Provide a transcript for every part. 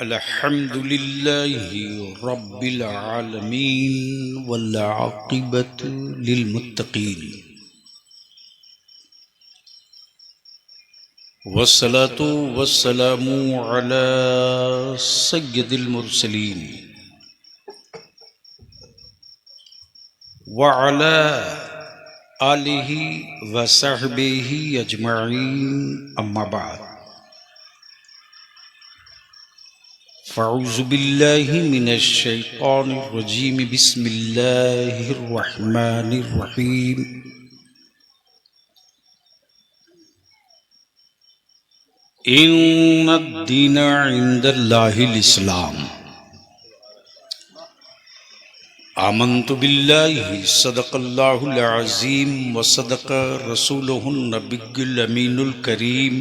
अल्हम्दुलिल्लाहि रब्बिल आलमीन वल आक़िबतु लिल मुत्तक़ीन वस्सलातु वस्सलामु अला सय्यिदिल मुरसलीन व अला आलिहि व सहबिहि अजमईन अम्मा बाद फ़अऊज़ु बिल्लाहि मिनश शैतानिर रजीम बिस्मिल्लाहिर रहमानिर रहीम इन्नद-दीन इंदल्लाहिल इस्लाम आमन्तु बिल्लाहि सदक़ल्लाहुल अज़ीम व सदक़ रसूलुहुन नबियुल अमीनुल करीम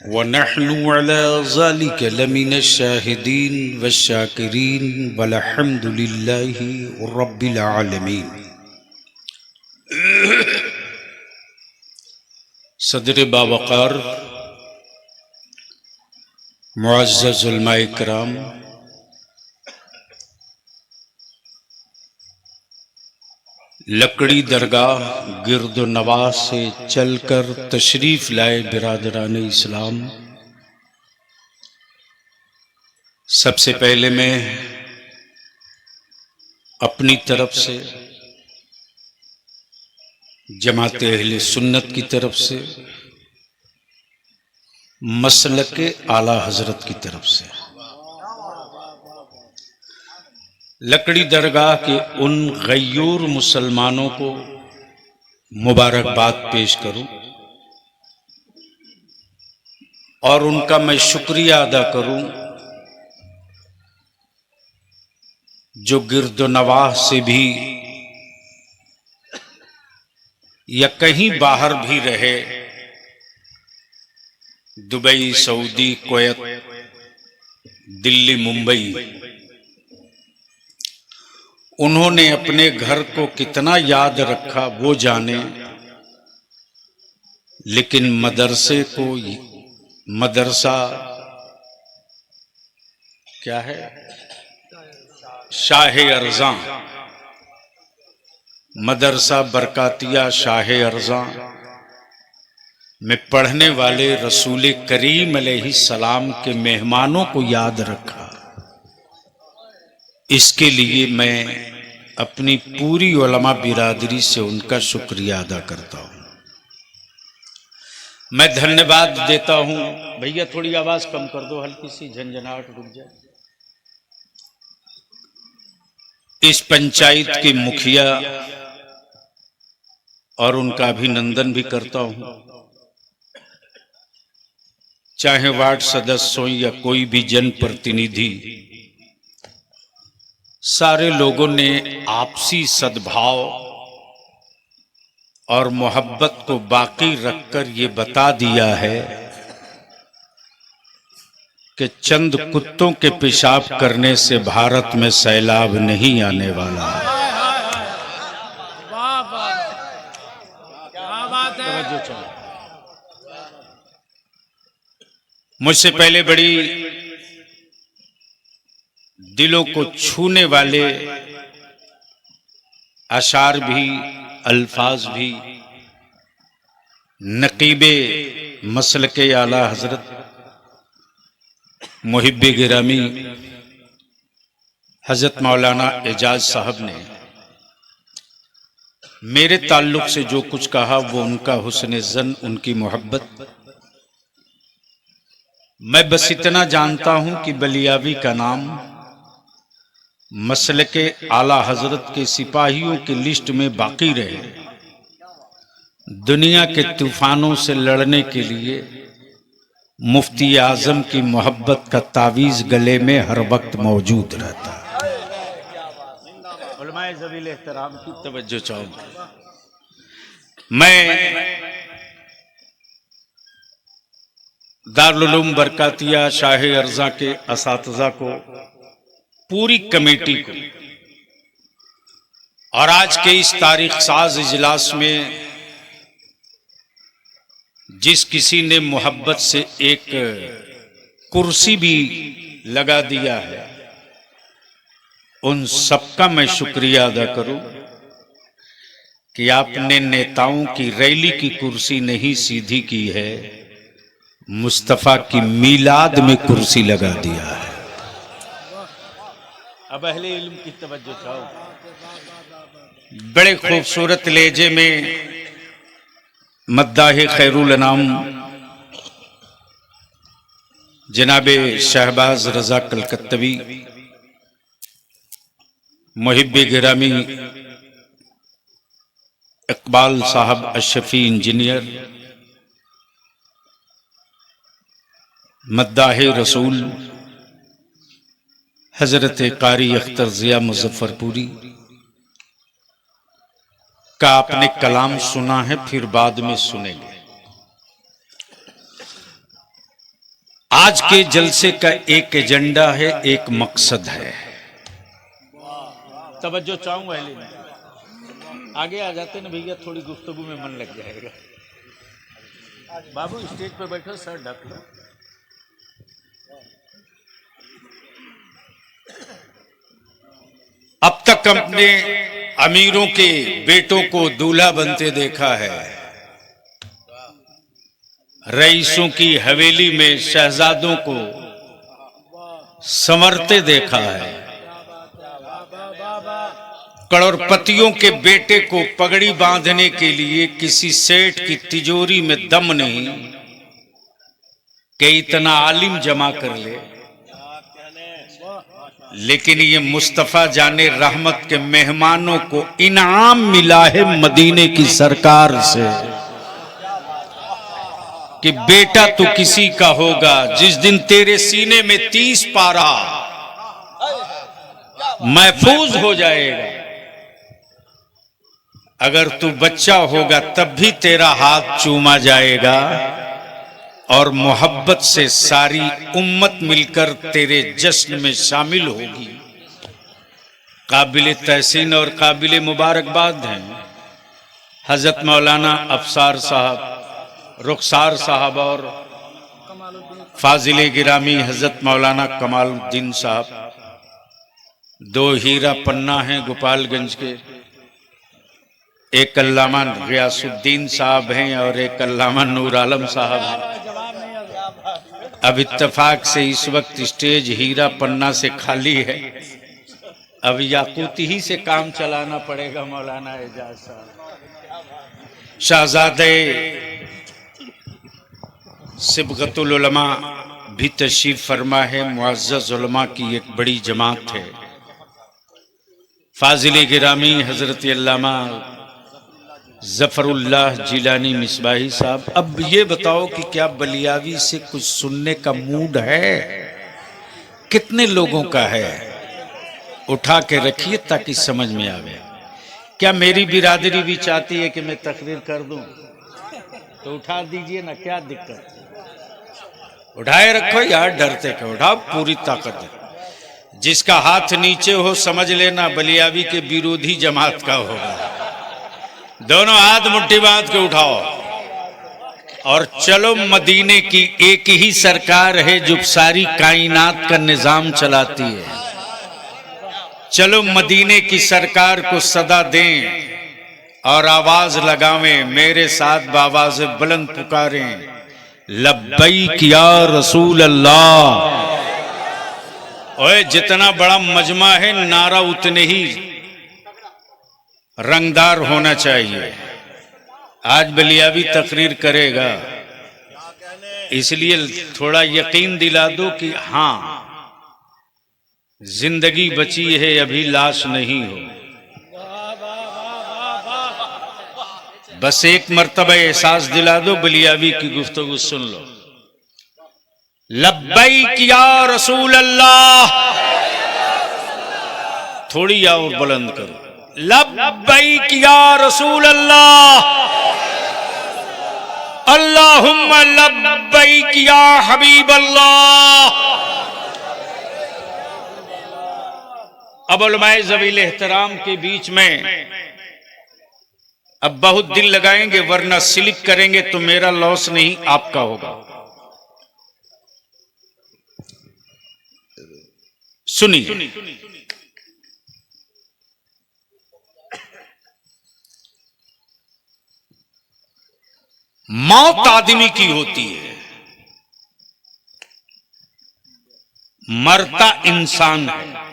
व नहनु अला ज़ालिका लमिनश शाहिदीन वश्शाकिरीन वल्हम्दुलिल्लाहि रब्बिल आलमीन। सदर बावक़ार मुअज़्ज़ज़ उलमाए किराम, लकड़ी दरगाह गिरदो नवाज से चलकर तशरीफ लाए बिरादरान इस्लाम, सबसे पहले मैं अपनी तरफ से, जमात अहले सुन्नत की तरफ से, मसलके आला हजरत की तरफ से लकड़ी दरगाह के उन गय्यूर मुसलमानों को मुबारकबाद पेश करूं और उनका मैं शुक्रिया अदा करूं जो गिरदो नवाह से भी या कहीं बाहर भी रहे, Dubai, Saudi, Kuwait, Delhi, Mumbai, उन्होंने अपने घर को कितना याद रखा वो जाने, लेकिन मदरसे को, मदरसा क्या है, शाह अर्ज़ा, मदरसा बरकातिया शाह अर्ज़ा में पढ़ने वाले रसूल करीम अलैहिस्सलाम के मेहमानों को याद रखा। इसके लिए मैं अपनी पूरी उलमा बिरादरी से उनका शुक्रिया अदा करता हूं। मैं धन्यवाद देता हूं। भैया थोड़ी आवाज कम कर दो, हल्की सी झंझनाहट रुक जाए। इस पंचायत के मुखिया और उनका अभिनंदन भी करता हूं, चाहे वार्ड सदस्य हो या कोई भी जनप्रतिनिधि, सारे लोगों ने आपसी सद्भाव और मोहब्बत को बाकी रखकर ये बता दिया है कि चंद कुत्तों के पेशाब करने से भारत में सैलाब नहीं आने वाला है। मुझसे पहले बड़ी दिलों को छूने वाले अशार भी, अल्फाज भी नकीबे मसलके आला हजरत मुहिब्बे गिरामी हजरत मौलाना एजाज साहब ने मेरे ताल्लुक से जो कुछ कहा वो उनका हुस्न ज़न, उनकी मोहब्बत। मैं बस इतना जानता हूं कि बलियावी का नाम मसलके आला हजरत के सिपाहियों की लिस्ट में बाकी रहे, दुनिया के तूफानों से लड़ने के लिए मुफ्ती आजम की मोहब्बत का तावीज गले में हर वक्त मौजूद रहता है। उलमाए ज़वील एहतराम की तवज्जो चाहूंगा। मैं दारुल उलूम बरकातिया शाह अर्ज़ा के असातिज़ा को, पूरी कमेटी को और आज के इस तारीख साज इजलास में जिस किसी ने मोहब्बत से एक कुर्सी भी लगा दिया है, उन सबका मैं शुक्रिया अदा करूं कि आपने नेताओं की रैली की कुर्सी नहीं सीधी की है, मुस्तफा की मीलाद में कुर्सी लगा दिया है। अब अहले इल्म की तवज्जो चाहो। बड़े खूबसूरत लहजे में मद्दाह खैरुल अनाम जनाबे शहबाज रजा कलकत्तवी, मुहिब्बे गिरामी इकबाल साहब अशफी इंजीनियर, मद्दाह रसूल हजरत कारी अख्तर जिया मुजफ्फरपुरी का आपने कलाम सुना है, फिर बाद में सुनेंगे। आज के जलसे का एक एजेंडा है, एक मकसद है। तवज्जो चाहूंगा, आगे आ जाते ना भैया, थोड़ी गुफ्तगू में मन लग जाएगा। बाबू स्टेज पे बैठो, सर ढक लो। अब तक अपने अमीरों के बेटों को दूल्हा बनते देखा है, रईसों की हवेली में शहजादों को संवरते देखा है, करोड़पतियों के बेटे को पगड़ी बांधने के लिए किसी सेठ की तिजोरी में दम नहीं कि इतना आलिम जमा कर ले, लेकिन ये मुस्तफा जाने रहमत के मेहमानों को इनाम मिला है मदीने की सरकार से कि बेटा तू किसी का होगा जिस दिन तेरे सीने में 30 पारा महफूज हो जाएगा। अगर तू बच्चा होगा तब भी तेरा हाथ चूमा जाएगा और मोहब्बत से सारी उम्मत मिलकर तेरे जश्न में शामिल होगी। काबिल तहसीन और काबिल मुबारकबाद हैं हजरत मौलाना अफसार साहब, रुखसार साहब और फाजिले गिरामी हजरत मौलाना कमालुद्दीन साहब। 2 हीरा पन्ना हैं गोपालगंज के, एक अल्लामा गियासुद्दीन साहब हैं और एक अल्लामा नूर आलम साहब हैं। अब इत्तेफाक से इस वक्त स्टेज हीरा पन्ना से खाली है, अब याकूती ही से काम चलाना पड़ेगा। मौलाना एजाज साहब शाहजादे सिबगतुल उलमा भी तशरीफ फरमा है। मुअज़्ज़ज़ उलमा की एक बड़ी जमात है। फाजिल गिरामी हजरत अल्लामा ज़फ़रुल्लाह जिलानी मिसबाही साहब, अब ये बताओ कि क्या बलियावी से कुछ सुनने का मूड है? कितने लोगों का है? उठा के रखिए ताकि समझ में आवे। क्या मेरी बिरादरी भी चाहती है कि मैं तकरीर कर दूं? तो उठा दीजिए ना, क्या दिक्कत? उठाए रखो यार, डरते क्यों? उठाओ, पूरी ताकत है। जिसका हाथ नीचे हो समझ लेना बलियावी के विरोधी जमात का होगा। दोनों हाथ मुट्ठी बांध के उठाओ और चलो। मदीने की एक ही सरकार है जो सारी कायनात का निजाम चलाती है। चलो मदीने की सरकार को सदा दें और आवाज लगावें, मेरे साथ बावाज़ बुलंद पुकारें, लब्बैक या रसूल अल्लाह। ओए जितना बड़ा मजमा है नारा उतने ही रंगदार होना चाहिए। आज बलियावी तकरीर करेगा, इसलिए थोड़ा यकीन दिला दो कि हाँ जिंदगी बची है, अभी लाश नहीं हो। बस एक मर्तबा एहसास दिला दो, बलियावी की गुफ्तगू सुन लो। लब्बैक या रसूल अल्लाह, थोड़ी और बुलंद करो। लब्बैक या रसूल अल्लाह, अल्लाहुम्मा लब्बैक या हबीब अल्लाह। अब उलमाए ज़वील एहतराम के बीच में अब बहुत दिल लगाएंगे, वरना स्लिप करेंगे तो मेरा लॉस नहीं आपका होगा। सुनिए, मौत आदमी की होती है, मरता इंसान है।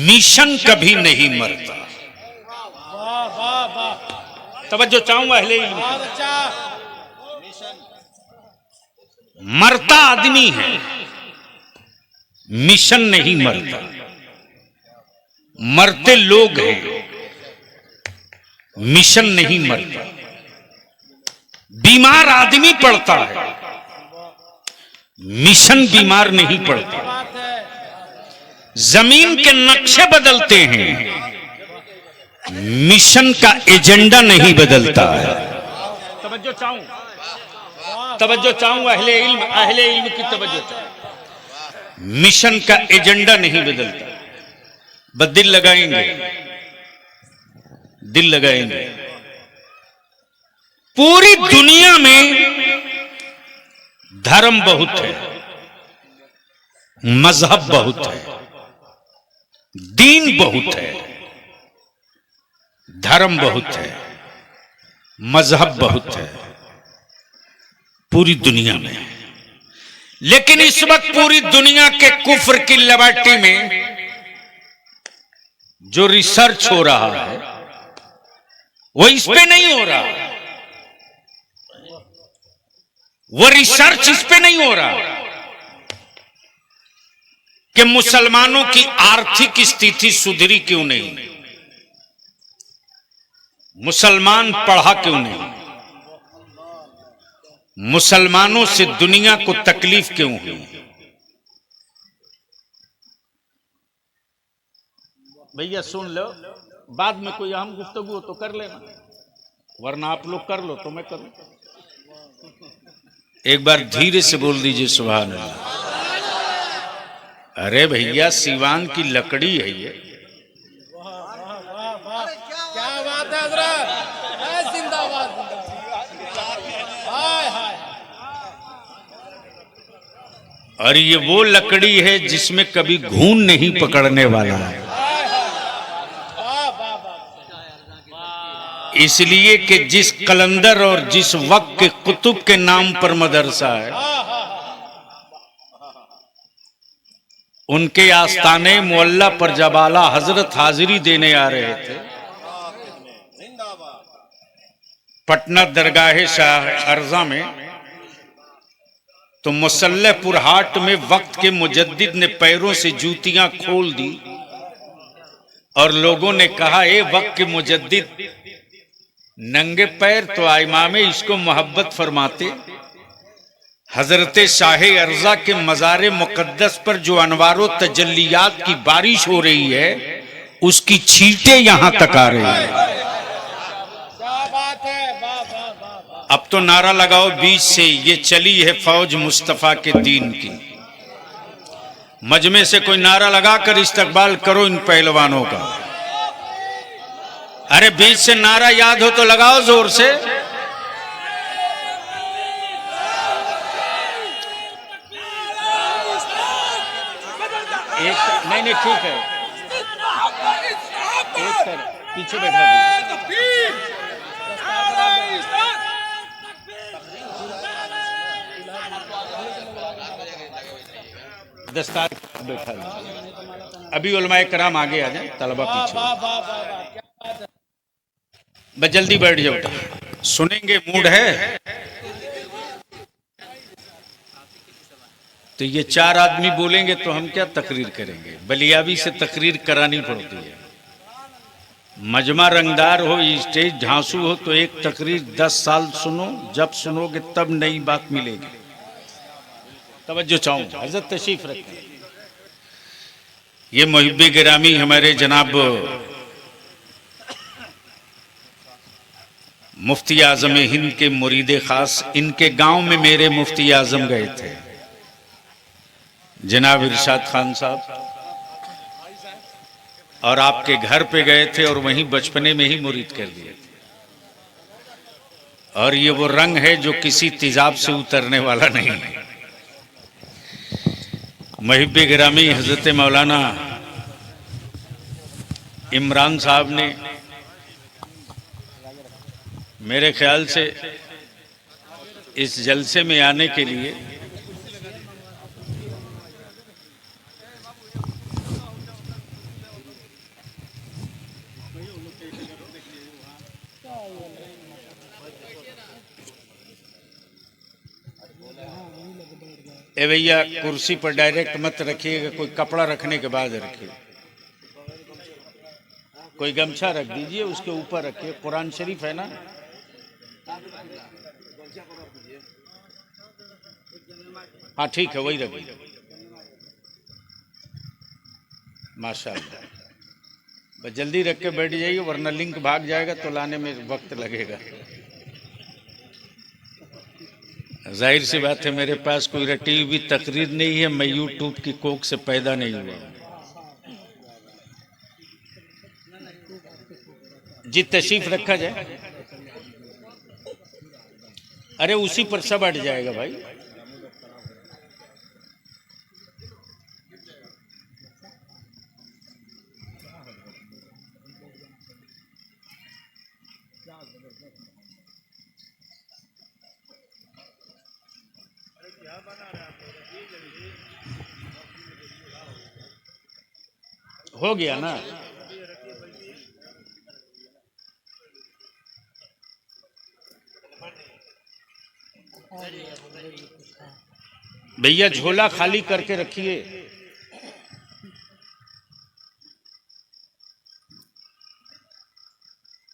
मिशन कभी नहीं मरता। तवज्जो चाहूंगा अहले इल्म। मरता आदमी है, मिशन नहीं मरता। मरते लोग हैं, मिशन नहीं मरता। बीमार आदमी पड़ता है, मिशन बीमार नहीं पड़ता। जमीन के नक्शे बदलते हैं, मिशन का एजेंडा नहीं बदलता है। तवज्जो चाहूं अहले इल्म की तवज्जो चाहूं। मिशन का एजेंडा नहीं बदलता। बस दिल लगाएंगे। पूरी दुनिया में धर्म बहुत है, मजहब बहुत है, दीन बहुत है, धर्म बहुत है, मजहब बहुत है पूरी दुनिया में। लेकिन इस वक्त पूरी दुनिया के कुफ्र की लेबोरेटरी में जो रिसर्च हो रहा है वो इस पे नहीं हो रहा। वो रिसर्च इस पे नहीं हो रहा कि मुसलमानों की आर्थिक स्थिति सुधरी क्यों नहीं, मुसलमान पढ़ा क्यों नहीं, मुसलमानों से दुनिया को तकलीफ क्यों हुई। भैया सुन लो, बाद में कोई अहम गुफ्तगू हो तो कर लेना, वरना आप लोग कर लो तो मैं करूं। एक बार धीरे से बोल दीजिए सुभान अल्लाह। अरे भैया सीवान की लकड़ी है ये। क्या बात है हज़रत, जिंदाबाद। और ये वो लकड़ी है जिसमें कभी घून नहीं पकड़ने वाला है, इसलिए कि जिस कलंदर और जिस वक्त के कुतुब के नाम पर मदरसा है, उनके आस्थाने मुअल्ला पर जब आला हजरत हाजिरी देने आ रहे थे, पटना दरगाह शाह अर्जा में, तो मुसल्लहपुर हाट में वक्त के मुजद्दिद ने पैरों से जूतियां खोल दी और लोगों ने कहा, ए वक्त के मुजद्दिद नंगे पैर तो इमामे इसको मोहब्बत फरमाते। हजरत शाह अर्जा के मज़ार मुकद्दस पर जो अनवारो तजल्लियात की बारिश हो रही है, उसकी छींटे यहां तक आ रही है। अब तो नारा लगाओ बीच से, ये चली है फौज मुस्तफा के दीन की। मजमे से कोई नारा लगाकर इस्तकबाल करो इन पहलवानों का। अरे बीच से नारा याद हो तो लगाओ जोर से। नहीं ठीक है, एक कर पीछे बैठा दीजिए। दस्तार बैठा दीजिए। अभी उलमाए कराम आगे आ जाए, तलबा पीछे। बस जल्दी बैठ जाओ, सुनेंगे, मूड है। तो ये चार आदमी बोलेंगे तो हम क्या तकरीर करेंगे, बलियाबी से तकरीर करानी पड़ती है। मजमा रंगदार हो, स्टेज झांसू हो तो एक तकरीर 10 साल सुनो, जब सुनोगे तब नई बात मिलेगी। तवज्जो चाहूंगा, हजरत तशरीफ रखें। ये मुहिब्बे गिरामी हमारे जनाब मुफ्ती आजम हिंद के मुरीद खास, इनके गांव में मेरे मुफ्ती आजम गए थे जनाब इरशाद खान साहब, और आपके घर पे गए थे और वहीं बचपने में ही मुरीद कर दिए थे। और ये वो रंग है जो किसी तेजाब से उतरने वाला नहीं है। मुहिब्बे गिरामी हजरत मौलाना इमरान साहब ने मेरे ख्याल से इस जलसे में आने के लिए ए भैया कुर्सी पर डायरेक्ट मत रखिएगा, कोई कपड़ा रखने के बाद रखिए, कोई गमछा रख दीजिए उसके ऊपर रखिए। कुरान शरीफ है ना, हाँ ठीक है वही रखिए। माशाअल्लाह, बस जल्दी रख के बैठ जाइए वरना लिंक भाग जाएगा तो लाने में वक्त लगेगा। जाहिर सी बात है मेरे पास कोई रटी हुई तकरीर नहीं है, मैं यूट्यूब की कोख से पैदा नहीं हुआ। जी तशरीफ रखा जाए, अरे उसी पर सब अट जाएगा भाई। हो गया ना, भैया झोला खाली करके रखिए।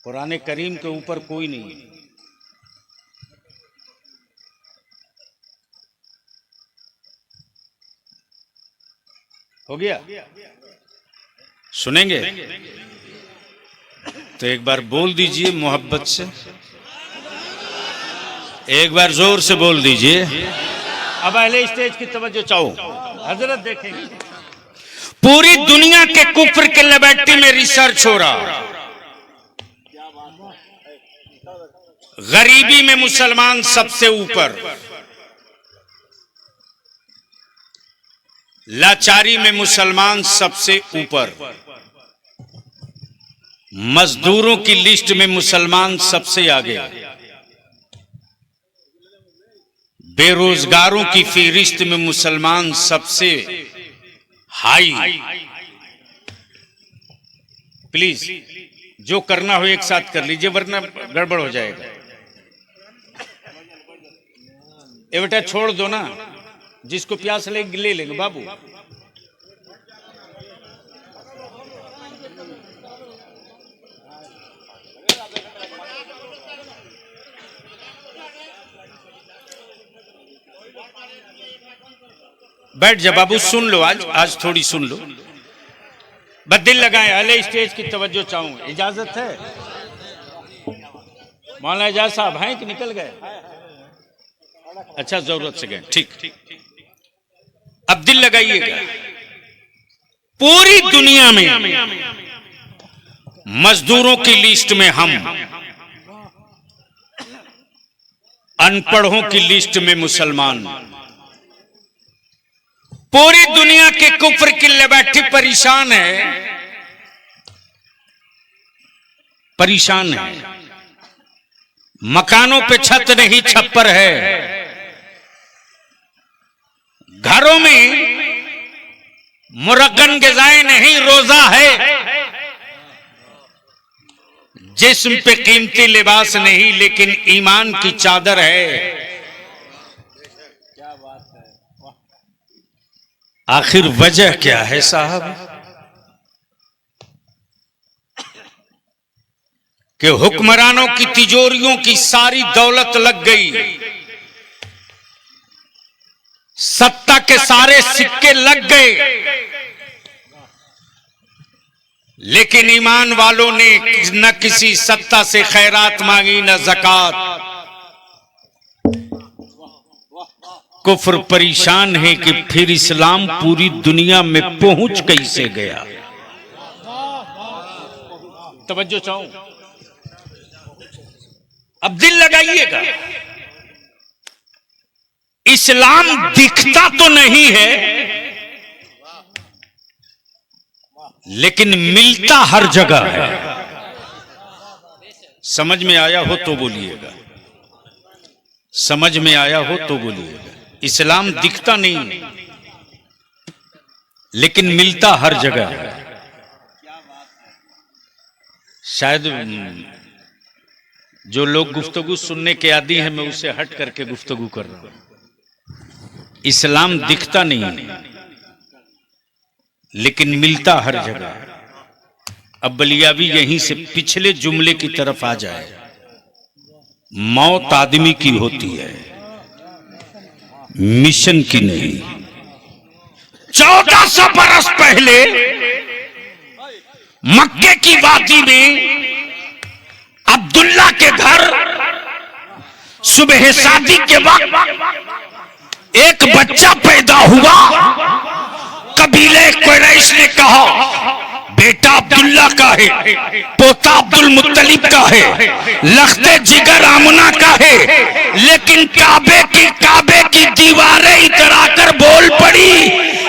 कुरान करीम के ऊपर कोई नहीं। हो गया, सुनेंगे तो एक बार बोल दीजिए मोहब्बत से, एक बार जोर से बोल दीजिए। अब अहले स्टेज की तवज्जो चाहो, हजरत देखेंगे। पूरी दुनिया के कुफ्र के लेबोरेटरी में रिसर्च हो रहा, गरीबी में मुसलमान सबसे ऊपर, लाचारी में मुसलमान सबसे ऊपर, मजदूरों की लिस्ट में मुसलमान सबसे आगे, बेरोजगारों की फहरिस्त में मुसलमान सबसे हाई। प्लीज जो करना हो एक साथ कर लीजिए वरना गड़बड़ हो जाएगा। ए बेटा छोड़ दो ना, जिसको प्यास लगे ले लेंगे बाबू। बैठ जा बाबू, सुन लो, आज थोड़ी सुन लो, बस दिल लगाए। अहले स्टेज की तवज्जो चाहूं, इजाजत है? मौलाना एजाज साहब हैं कि निकल गए? अच्छा जरूरत से गए, ठीक। अब दिल लगाइएगा। पूरी दुनिया में मजदूरों की लिस्ट में हम, अनपढ़ों की लिस्ट में मुसलमान, पूरी दुनिया के कुफ्र की लेबोरेटरी परेशान है। मकानों पे छत नहीं छप्पर है, घरों में मुरक्कन ग़िज़ाएं नहीं रोजा है, जिस्म पे कीमती लिबास नहीं लेकिन ईमान की चादर है। आखिर वजह क्या है साहब कि हुक्मरानों की तिजोरियों की सारी दौलत लग गई, सत्ता के सारे सिक्के लग गए, लेकिन ईमान वालों ने न किसी सत्ता से खैरात मांगी न ज़कात। कुफ्र परेशान है कि फिर इस्लाम पूरी दुनिया में पहुंच कैसे गया। तवज्जो चाहूं, अब दिल लगाइएगा। इस्लाम दिखता तो नहीं है लेकिन मिलता हर जगह है। समझ में आया हो तो बोलिएगा, समझ में आया हो तो बोलिएगा। इस्लाम दिखता नहीं लेकिन मिलता हर जगह है। शायद जो लोग गुफ्तगू सुनने के आदी हैं, मैं उससे हट करके गुफ्तगू कर रहा हूं। इस्लाम दिखता नहीं लेकिन मिलता हर जगह है। अब बलियाबी यहीं से पिछले जुमले की तरफ आ जाए। मौत आदमी की होती है, मिशन की नहीं। 1400 बरस पहले मक्के की वादी में अब्दुल्ला के घर सुबह शादी के वक्त एक बच्चा पैदा हुआ। कबीले कुरैश ने कहा बेटा अब्दुल्ला का है, पोता अब्दुल मुत्तलिब का है, लख्ते जिगर आमना का है। लेकिन काबे की दीवारें इतरा कर बोल पड़ी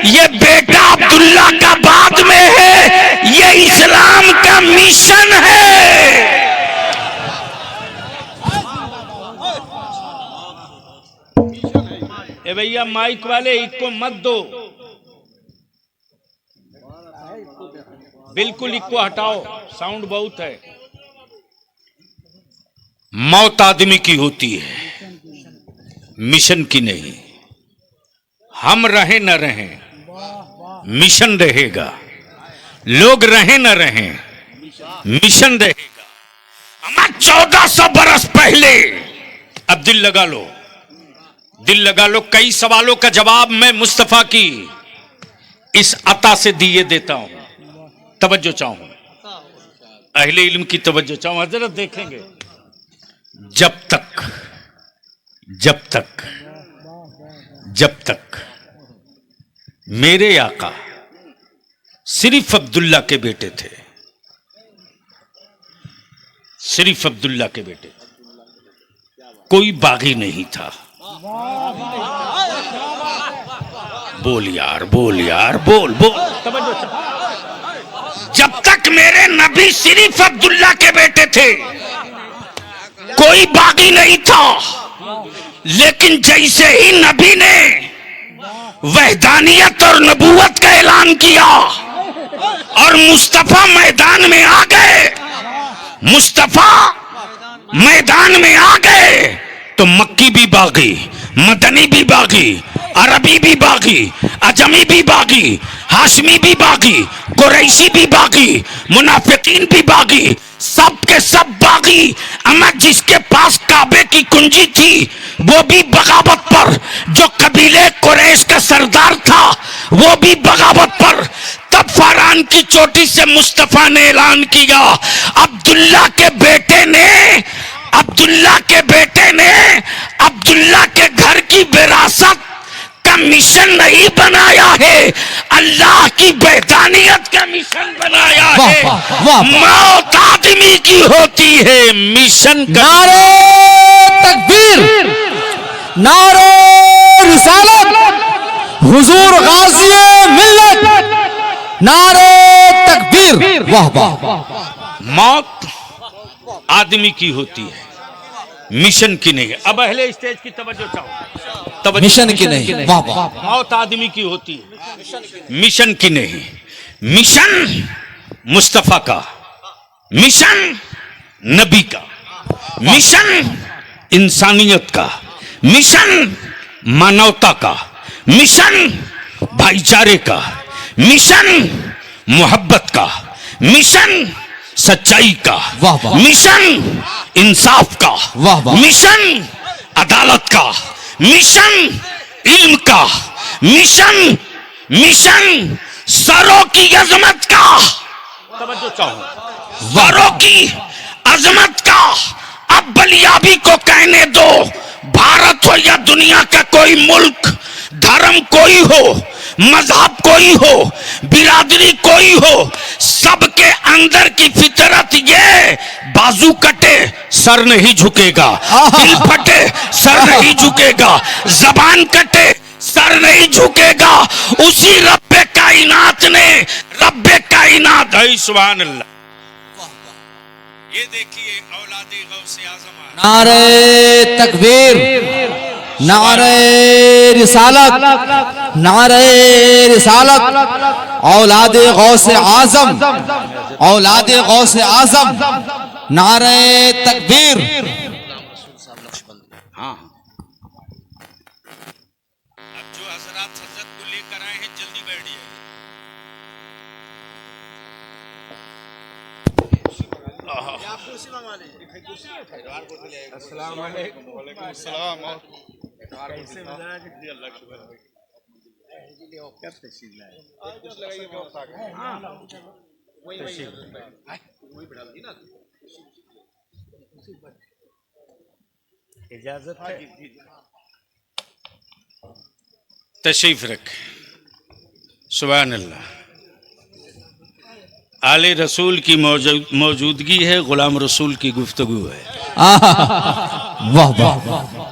ये बेटा अब्दुल्ला का बाद में है, ये इस्लाम का मिशन है। ए भैया माइक वाले इको मत दो, बिल्कुल इको हटाओ, साउंड बहुत है। मौत आदमी की होती है, मिशन की नहीं। हम रहे न रहें, मिशन रहेगा। लोग रहे न रहें, मिशन रहेगा। हमारा 1400 बरस पहले, अब दिल लगा लो, दिल लगा लो। कई सवालों का जवाब मैं मुस्तफा की इस अता से दिए देता हूं। तवज्जो चाहूं, अहले इल्म की तवज्जो चाहूं। हजरत देखेंगे, जब तक मेरे आका सिर्फ अब्दुल्ला के बेटे थे, सिर्फ अब्दुल्ला के बेटे थे, कोई बागी नहीं था। बोल यार, बोल यार, बोल बोल। जब तक मेरे नबी सिर्फ अब्दुल्ला के बेटे थे, कोई बागी नहीं था। लेकिन जैसे ही नबी ने वहदानियत और नबूवत का ऐलान किया और मुस्तफा मैदान में आ गए, मुस्तफा मैदान में आ गए, तो मक्की भी बागी, मदनी भी बागी, अरबी भी बागी, अजमी भी बागी, हाशमी भी बागी, कुरैशी भी बागी, मुनाफिकीन भी बागी, सब के सब बागी। अमा जिसके पास काबे की कुंजी थी वो भी बगावत पर, जो कबीले कुरैश का सरदार था वो भी बगावत पर। तब फरहान की चोटी से मुस्तफा ने ऐलान किया, अब्दुल्ला के बेटे ने अब्दुल्ला के घर की विरासत का मिशन नहीं बनाया है, अल्लाह की वहदानियत का मिशन बनाया है। मौत आदमी की होती है, मिशन का। नारे तकबीर, नारे रिसालत, हुजूर गाज़ी मिल्लत, नारे तकबीर। वाह वाह। मौत आदमी की होती है, मिशन की नहीं। अब अहले स्टेज की तवज्जो चाहो, मिशन की नहीं। वाह वाह। मौत आदमी की होती है, मिशन की नहीं। मिशन मुस्तफा का, मिशन नबी का, मिशन इंसानियत का, मिशन मानवता का, मिशन भाईचारे का, मिशन मोहब्बत का, मिशन सच्चाई का, मिशन इंसाफ का, मिशन अदालत का, मिशन इल्म का, मिशन सरों की अजमत का। तवज्जो चाहो, सरों की अजमत का। अब बलियाबी को कहने दो, भारत हो या दुनिया का कोई मुल्क, धर्म कोई हो, मजहब कोई हो, बिरादरी कोई हो, सबके अंदर की फितरत ये, बाजू कटे सर नहीं झुकेगा, दिल फटे सर नहीं झुकेगा, जबान कटे सर नहीं झुकेगा उसी रब्बे कायनात ने, रब्बे कायनात है। सुभान अल्लाह। ये देखिए औलादे गौसे आज़म नारे तकबीर, नारे रिसालत, नारे रिसालत, औलादे गौसे आजम, औलादे गौसे आजम, नारे तकबीर। हाँ, अब जो हजरात हजरत को लेकर आए हैं जल्दी बैठ जाइए। अस्सलाम वालेकुम। वालेकुम अस्सलाम। कैसे मिजाज? अल्लाह का शुक्र है। क्या तशरीफ लाए? कुछ लगाइए बहुत आ गए। हां वही बढ़ा दी ना। इजाजत है? तशरीफ रखें। सुभान अल्लाह। आले रसूल की मौजूदगी है, गुलाम रसूल की गुफ्तगू है। वाह वाह।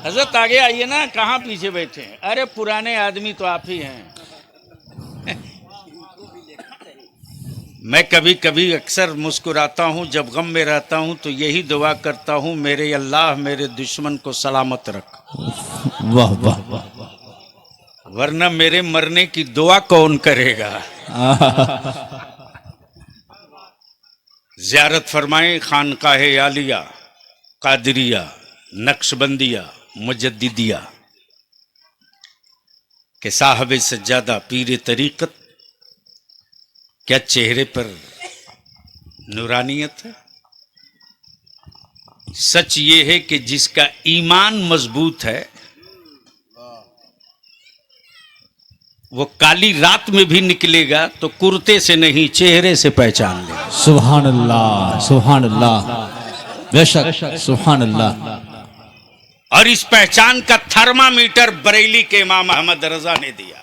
हजरत आगे आइए ना, कहाँ पीछे बैठे हैं? अरे पुराने आदमी तो आप ही हैं। मैं कभी कभी अक्सर मुस्कुराता हूँ, जब गम में रहता हूँ तो यही दुआ करता हूँ, मेरे अल्लाह मेरे दुश्मन को सलामत रख। वाह वाह वाह। वरना मेरे मरने की दुआ कौन करेगा? ज़ियारत फरमाएं खानकाहे आलिया, कादरिया, नक्शबंदिया, मुजद्दिदिया के साहब सज्जादा पीर तरीक़त। क्या चेहरे पर नूरानियत है? सच ये है कि जिसका ईमान मजबूत है वो काली रात में भी निकलेगा तो कुर्ते से नहीं चेहरे से पहचान लेगा। सुभान अल्लाह, सुभान अल्लाह, बेशक सुभान अल्लाह। और इस पहचान का थर्मामीटर बरेली के इमाम अहमद रजा ने दिया।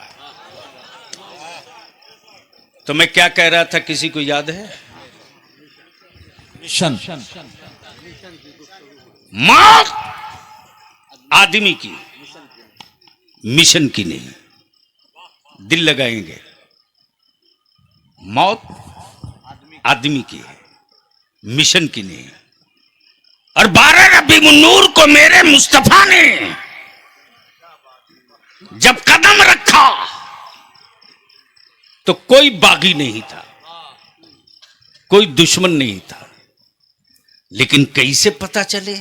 तो मैं क्या कह रहा था, किसी को याद है? मिशन, मौत आदमी की, मिशन की नहीं। दिल लगाएंगे, मौत आदमी की है, मिशन की नहीं। और 12 रबीउन्नूर को मेरे मुस्तफा ने जब कदम रखा तो कोई बागी नहीं था, कोई दुश्मन नहीं था। लेकिन कैसे पता चले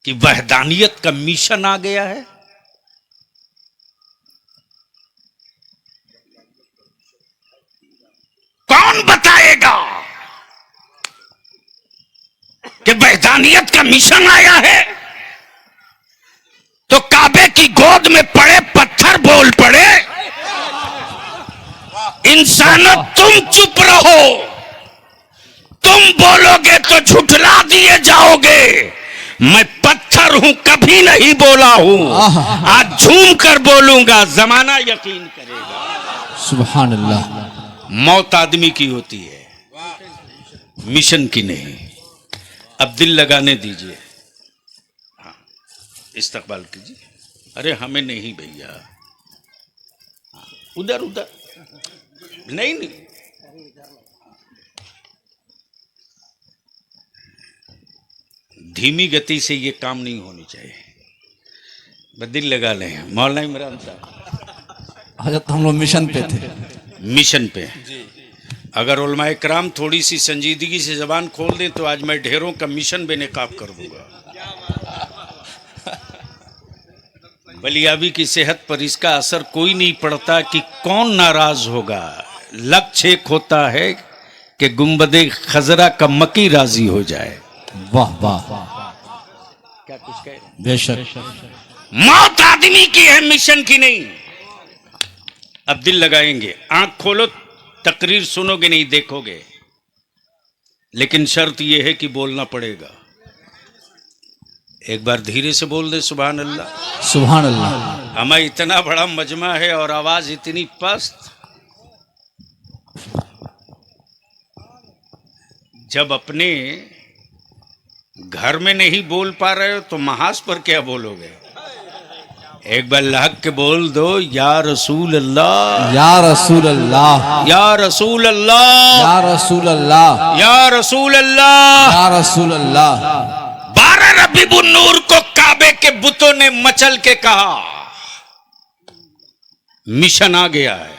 कि वहदानियत का मिशन आ गया है? कौन बताएगा कि वहदानियत का मिशन आया है? तो काबे की गोद में पड़े पत्थर बोल पड़े, इंसानों तुम चुप रहो, तुम बोलोगे तो झुठला दिए जाओगे। मैं पत्थर हूं, कभी नहीं बोला हूं, आज झूम कर बोलूंगा, जमाना यकीन करेगा। सुभान अल्लाह। मौत आदमी की होती है, मिशन की नहीं। अब दिल लगाने दीजिए, हाँ, इस्तकबाल कीजिए। अरे हमें नहीं भैया, उधर उधर नहीं नहीं। धीमी गति से ये काम नहीं होनी चाहिए, बस दिल लगा लें। मौलाना इमरान साहब, हजरत हम लोग मिशन पे थे, मिशन पे। अगर उलमाए कराम थोड़ी सी संजीदगी से जबान खोल दें तो आज मैं ढेरों का मिशन बेनकाब कर दूंगा। बलियाबी की सेहत पर इसका असर कोई नहीं पड़ता कि कौन नाराज होगा। लक्ष्य एक होता है कि गुंबदे खजरा का मकी राजी हो जाए। वाह वाह, क्या कुछ कहे? बेशक। मौत आदमी की है, मिशन की नहीं। अब दिल लगाएंगे, आंख खोलो, तकरीर सुनोगे नहीं देखोगे, लेकिन शर्त यह है कि बोलना पड़ेगा। एक बार धीरे से बोल दे सुभान अल्लाह। सुभान अल्लाह। हमें इतना बड़ा मजमा है और आवाज इतनी पस्त। जब अपने घर में नहीं बोल पा रहे हो तो महाज पर क्या बोलोगे? एक बार लहक के बोल दो, या रसूल अल्लाह, या रसूल अल्लाह, या रसूल अल्लाह, या रसूल अल्लाह, या रसूल अल्लाह। या रसूल अल्लाह। 12 रबीउन नूर को काबे के बुतों ने मचल के कहा, मिशन आ गया है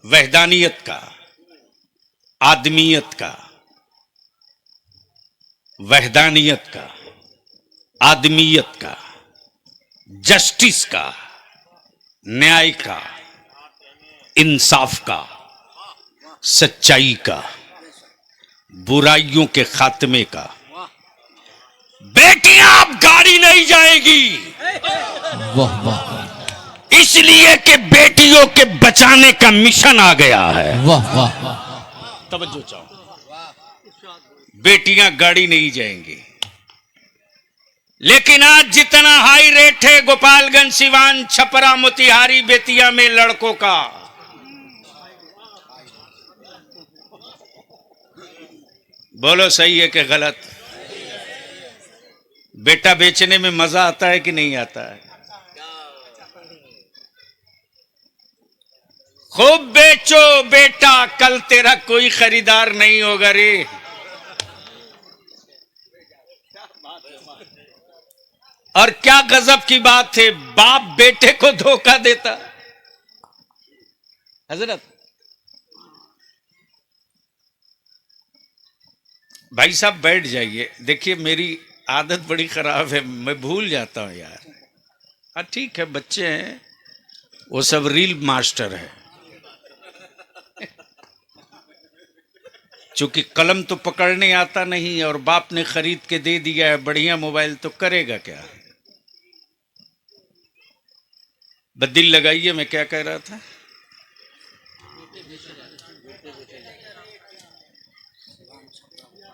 वहदानियत का, आदमियत का, वहदानियत का, आदमियत का, जस्टिस का, न्याय का, इंसाफ का, सच्चाई का, बुराइयों के खात्मे का। बेटियां अब गाड़ी नहीं जाएगी, वाह वाह इसलिए कि बेटियों के बचाने का मिशन आ गया है। वाह वाह। तवज्जो चाहो, बेटियां गाड़ी नहीं जाएंगी। लेकिन आज जितना हाई रेट है गोपालगंज, सिवान, छपरा, मोतिहारी, बेतिया में लड़कों का, बोलो सही है कि गलत? बेटा बेचने में मजा आता है कि नहीं आता है? खूब बेचो बेटा, कल तेरा कोई खरीदार नहीं होगा रे। और क्या गजब की बात है, बाप बेटे को धोखा देता। हजरत भाई साहब बैठ जाइए। देखिए मेरी आदत बड़ी खराब है, मैं भूल जाता हूं यार। हाँ ठीक है, बच्चे हैं, वो सब रील मास्टर है। चूंकि कलम तो पकड़ने आता नहीं और बाप ने खरीद के दे दिया है बढ़िया मोबाइल, तो करेगा क्या? बदिल लगाइए, मैं क्या कह रहा था?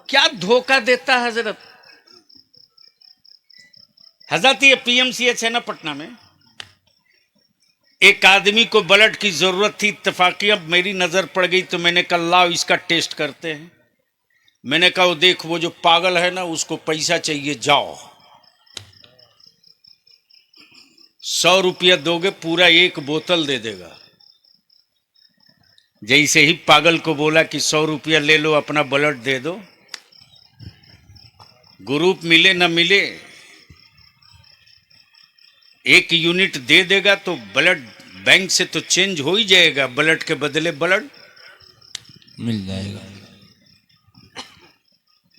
क्या धोखा देता है हजरत? हजरत ये पीएमसीएच है ना पटना में, एक आदमी को ब्लड की जरूरत थी, इत्तेफाकिया मेरी नजर पड़ गई तो मैंने कहा लाओ इसका टेस्ट करते हैं। मैंने कहा वो देख, वो जो पागल है ना उसको पैसा चाहिए, जाओ 100 रुपया दोगे पूरा एक बोतल दे देगा। जैसे ही पागल को बोला कि 100 रुपया ले लो अपना ब्लड दे दो, ग्रुप मिले न मिले 1 यूनिट दे देगा तो ब्लड बैंक से तो चेंज हो ही जाएगा, ब्लड के बदले ब्लड मिल जाएगा।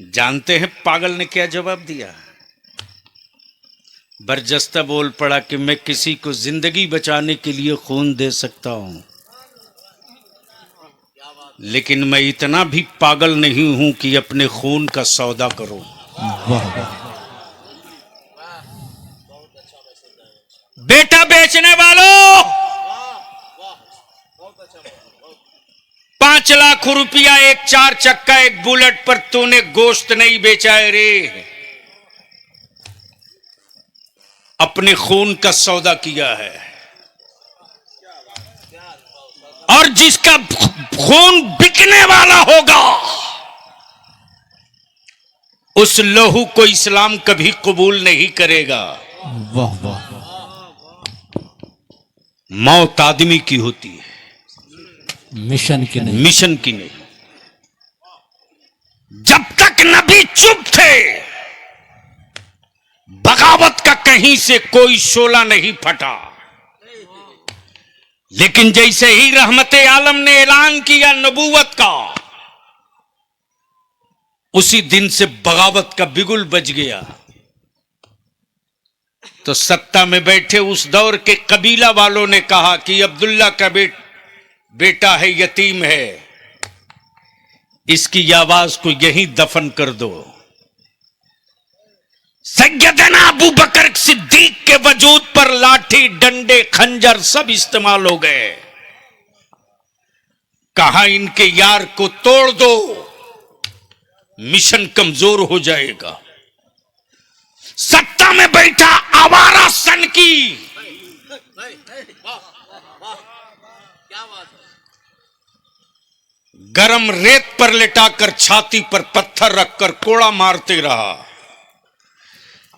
जानते हैं पागल ने क्या जवाब दिया? बरजस्ता बोल पड़ा कि मैं किसी को जिंदगी बचाने के लिए खून दे सकता हूं, लेकिन मैं इतना भी पागल नहीं हूं कि अपने खून का सौदा करूं। वाह वाह। बेटा बेचने वालों, 5 लाख रुपया एक 4 चक्का एक बुलेट पर तूने गोश्त नहीं बेचा है रे, अपने खून का सौदा किया है। और जिसका खून बिकने वाला होगा उस लहू को इस्लाम कभी कबूल नहीं करेगा। वाह वाह। मौत आदमी की होती है, मिशन की नहीं। मिशन की नहीं। जब तक नबी चुप थे बगावत का कहीं से कोई शोला नहीं फटा, लेकिन जैसे ही रहमत आलम ने ऐलान किया नबूवत का, उसी दिन से बगावत का बिगुल बज गया। तो सत्ता में बैठे उस दौर के कबीला वालों ने कहा कि अब्दुल्ला का बेटा है, यतीम है, इसकी आवाज को यहीं दफन कर दो। सैयदना अबू बकर सिद्दीक के वजूद पर लाठी, डंडे, खंजर सब इस्तेमाल हो गए। कहा इनके यार को तोड़ दो, मिशन कमजोर हो जाएगा। सत्ता में बैठा आवारा सन की गरम रेत पर लेटाकर छाती पर पत्थर रखकर कोड़ा मारते रहा,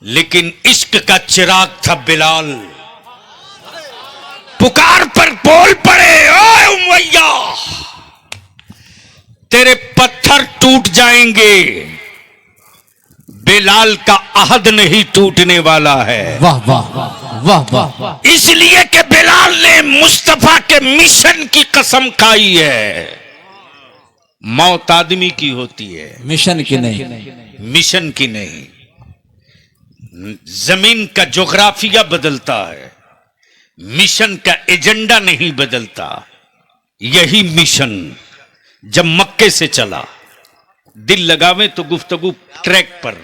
लेकिन इश्क का चिराग था बिलाल, पुकार पर बोल पड़े, ओए उमैया तेरे पत्थर टूट जाएंगे, बेलाल का अहद नहीं टूटने वाला है। वाह वाह वाह वाह। इसलिए कि बेलाल ने मुस्तफा के मिशन की कसम खाई है। मौत आदमी की होती है, मिशन की नहीं। मिशन की नहीं। जमीन का जोग्राफिया बदलता है, मिशन का एजेंडा नहीं बदलता। यही मिशन जब मक्के से चला, दिल लगावे तो गुफ्तगू ट्रैक पर,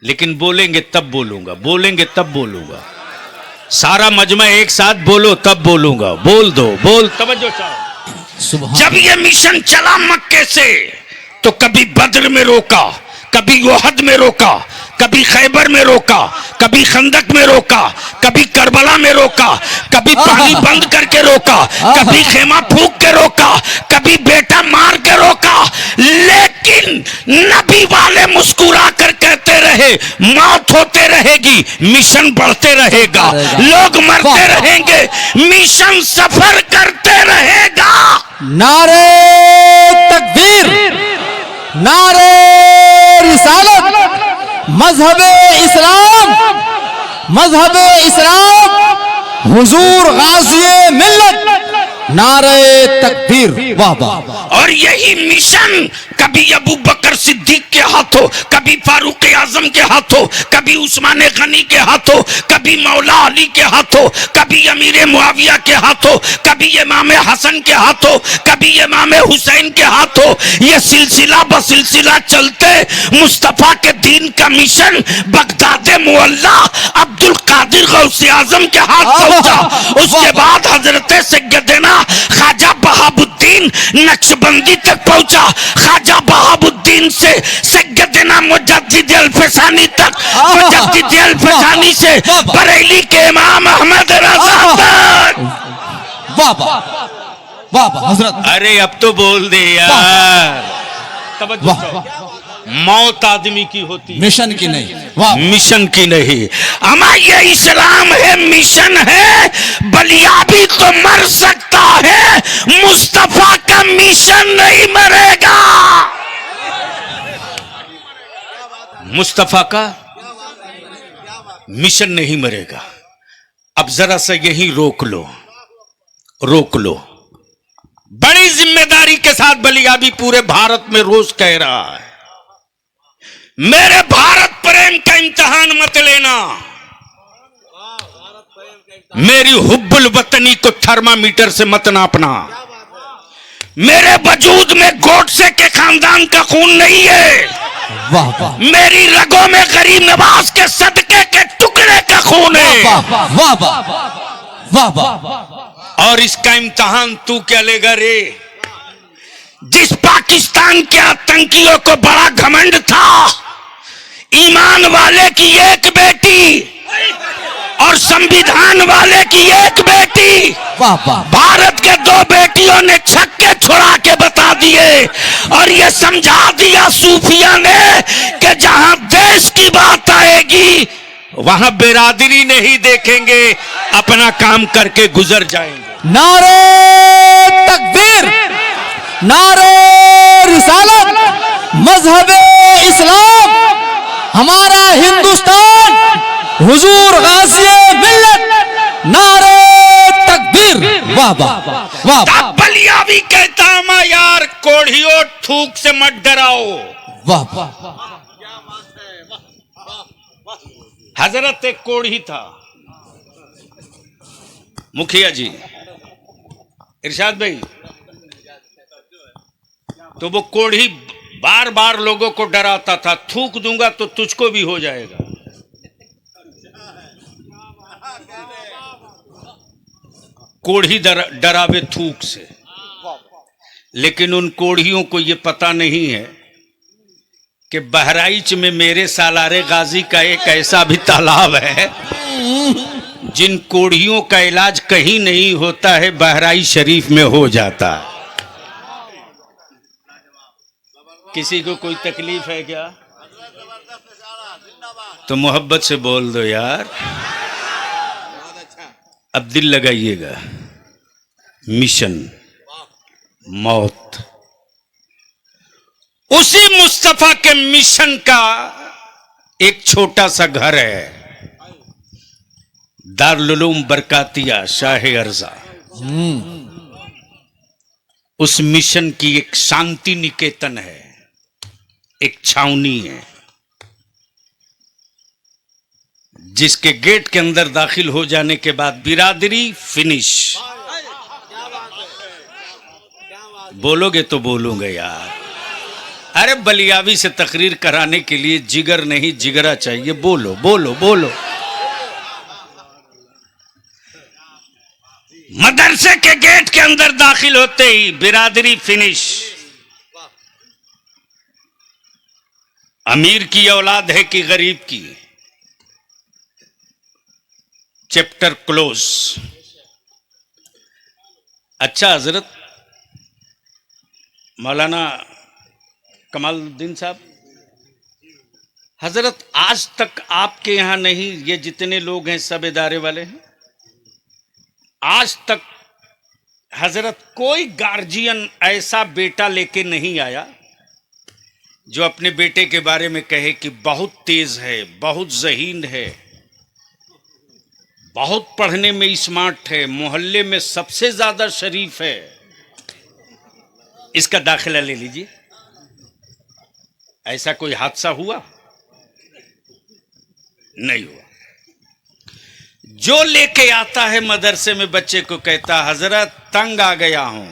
लेकिन बोलेंगे तब बोलूंगा, बोलेंगे तब बोलूंगा। सारा मजमा एक साथ बोलो तब बोलूंगा। बोल दो, बोल, तवज्जो चाहो। जब ये मिशन चला मक्के से, तो कभी बद्र में रोका, कभी ओहद में रोका, कभी खैबर में रोका, कभी खंदक में रोका, कभी करबला में रोका, कभी पानी बंद करके रोका, कभी खेमा फूंक के रोका, कभी बेटा मार के रोका। लेकिन नबी वाले मुस्कुरा कर कहते रहे, मौत होते रहेगी, मिशन बढ़ते रहेगा, लोग मरते रहेंगे, मिशन सफर करते रहेगा। नारे तकबीर, नारे रिसालत, मजहबे इस्लाम, मजहबे इस्लाम, हुजूर गाज़िए मिल्लत, नारे तकबीर। वाह वाह। और यही मिशन कभी अबू बकर सिद्दीक के हाथों, कभी फारूक आजम के हाथों, कभी उस्मान गनी के हाथों, कभी मौला अली के हाथों, कभी अमीर मुआविया के हाथों, कभी इमाम हसन के हाथों, कभी इमाम हुसैन के हाथों, ये सिलसिला बसिलसिला चलते मुस्तफा के दीन का मिशन बगदाद मुअल्ला अब्दुल कादिर गौसे आजम के हाथ पहुंचा। उसके बाद हजरत सैयदना ख्वाजा बहाबुद्दीन नक्शबंदी तक पहुंचा, ख्वाजा बहाबुद्दीन से सैयदना मुजद्दिद अल-फसानी तक, मुजद्दिद अल-फसानी से बरेली के इमाम अहमद रज़ा तक। वाह वाह वाह वाह हजरत। अरे अब तो बोल दे यार, तवज्जो करो। मौत आदमी की होती है, मिशन की नहीं। वाह, मिशन की नहीं। अमा ये इस्लाम है, मिशन है। बलिया भी तो मर सकता है, मुस्तफा का मिशन नहीं मरेगा। मुस्तफा का मिशन नहीं मरेगा। अब जरा सा यही रोक लो, रोक लो। बड़ी जिम्मेदारी के साथ बलिया भी पूरे भारत में रोज कह रहा है, मेरे भारत प्रेम का इम्तिहान मत लेना, मेरी हुब्बुल वतनी को थर्मामीटर से मत नापना। मेरे वजूद में गोडसे के खानदान का खून नहीं है, वाह वाह मेरी रगों में गरीब नवाज के सदके के टुकड़े का खून है। वाह वाह वाह वाह वाह। और इसका इम्तिहान तू क्या लेगा रे? जिस पाकिस्तान के आतंकियों को बड़ा घमंड था ईमान वाले की एक बेटी और संविधान वाले की एक बेटी, वाह वाह। भारत के दो बेटियों ने छक्के छुड़ा के बता दिए और ये समझा दिया सूफिया ने कि जहां देश की बात आएगी वहां बिरादरी नहीं देखेंगे, अपना काम करके गुजर जाएंगे। नारे तकबीर, नारे रिसालत, मजहबे इस्लाम, हमारा हिंदुस्तान, हुजूर गाज़िए मिल्लत, नारे तकबीर। वाह वाह वाह। बलिया भी कहता मैं यार कोढ़ियों थूक से मत डराओ। वाह वाह। हजरत एक कोढ़ी था, मुखिया जी इरशाद भाई, तो वो कोढ़ी बार बार लोगों को डराता था, थूक दूंगा तो तुझको भी हो जाएगा। कोढ़ी डरावे थूक से, लेकिन उन कोढ़ियों को यह पता नहीं है कि बहराइच में मेरे सालारे गाजी का एक ऐसा भी तालाब है जिन कोढ़ियों का इलाज कहीं नहीं होता है, बहराइच शरीफ में हो जाता है। किसी को कोई तकलीफ है क्या? तो मोहब्बत से बोल दो यार। अब दिल लगाइएगा, मिशन मौत। उसी मुस्तफा के मिशन का एक छोटा सा घर है, दारुल उलूम बरकातिया शाह अर्जा। उस मिशन की एक शांति निकेतन है, एक छावनी है, जिसके गेट के अंदर दाखिल हो जाने के बाद बिरादरी फिनिश। बोलोगे तो बोलूंगा यार। अरे बलियावी से तकरीर कराने के लिए जिगर नहीं जिगरा चाहिए। बोलो बोलो बोलो। मदरसे के गेट के अंदर दाखिल होते ही बिरादरी फिनिश। अमीर की औलाद है कि गरीब की, चैप्टर क्लोज। अच्छा हजरत मौलाना कमालुद्दीन साहब, हजरत आज तक आपके यहां नहीं, ये जितने लोग हैं सब इदारे वाले हैं, आज तक हजरत कोई गार्जियन ऐसा बेटा लेके नहीं आया जो अपने बेटे के बारे में कहे कि बहुत तेज है, बहुत ज़हीन है, बहुत पढ़ने में स्मार्ट है, मोहल्ले में सबसे ज्यादा शरीफ है, इसका दाखिला ले लीजिए। ऐसा कोई हादसा हुआ? नहीं हुआ। जो लेके आता है मदरसे में बच्चे को कहता हजरत तंग आ गया हूं।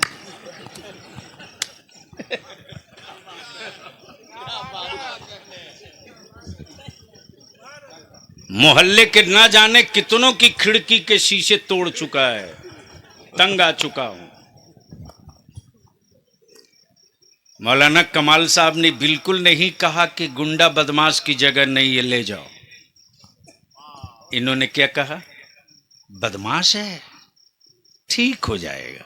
मोहल्ले के ना जाने कितनों की खिड़की के शीशे तोड़ चुका है, तंग आ चुका हूं। मौलाना कमाल साहब ने बिल्कुल नहीं कहा कि गुंडा बदमाश की जगह नहीं है, ले जाओ। इन्होंने क्या कहा? बदमाश है, ठीक हो जाएगा।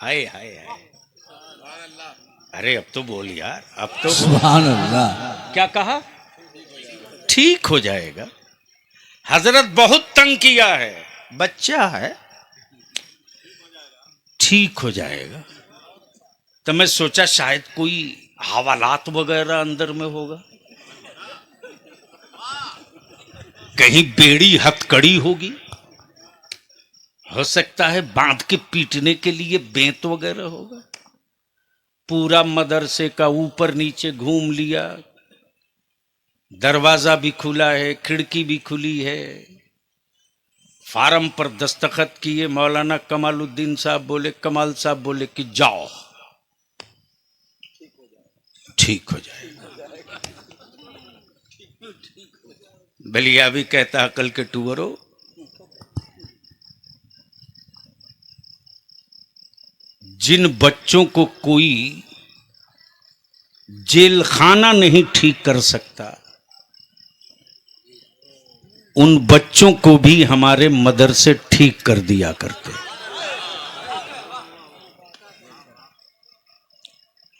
हाय हाय हाय, अरे अब तो बोल यार, अब तो सुभान अल्लाह। क्या कहा? ठीक हो जाएगा। हजरत बहुत तंग किया है, बच्चा है, ठीक हो जाएगा। तो मैं सोचा शायद कोई हवालात वगैरह अंदर में होगा, कहीं बेड़ी हथकड़ी होगी, हो सकता है बांध के पीटने के लिए बेंत वगैरह होगा। पूरा मदरसे का ऊपर नीचे घूम लिया, दरवाजा भी खुला है, खिड़की भी खुली है। फार्म पर दस्तखत किए। मौलाना कमालुद्दीन साहब बोले, कमाल साहब बोले कि जाओ, ठीक हो जाएगा। बलिया भी कहता अकल के टूवरो, जिन बच्चों को कोई जेल खाना नहीं ठीक कर सकता, उन बच्चों को भी हमारे मदरसे ठीक कर दिया करते।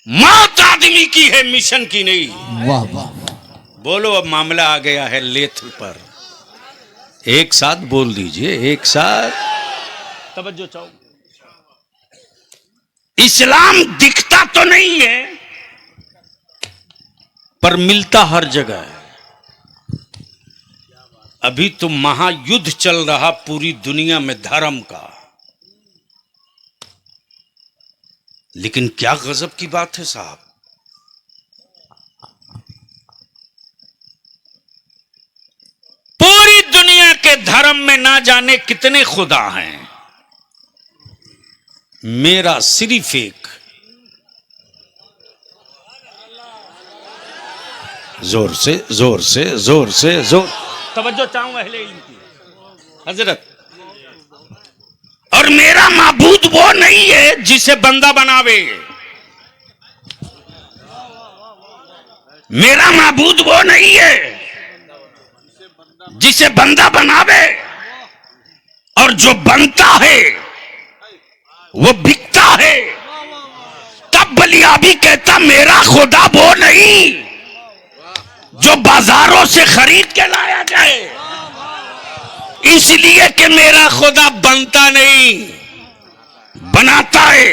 मौत आदमी की है, मिशन की नहीं। वाह वाह। बोलो अब मामला आ गया है लेथ पर। एक साथ बोल दीजिए, एक साथ। तवज्जो चाहो। इस्लाम दिखता तो नहीं है पर मिलता हर जगह है। अभी तो महायुद्ध चल रहा पूरी दुनिया में धर्म का, लेकिन क्या गजब की बात है साहब, पूरी दुनिया के धर्म में ना जाने कितने खुदा हैं, मेरा सिर्फ एक। जोर से जोर से जोर से जोर, तवज्जो चाहूं अहले इल्म की हजरत। और मेरा माबूद वो नहीं है जिसे बंदा बनावे, मेरा माबूद वो नहीं है जिसे बंदा बनावे, और जो बनता है वो बिकता है। तब बलियाबी कहता मेरा खुदा वो नहीं जो बाजारों से खरीद के लाया जाए, इसलिए कि मेरा खुदा बनता नहीं, बनाता है।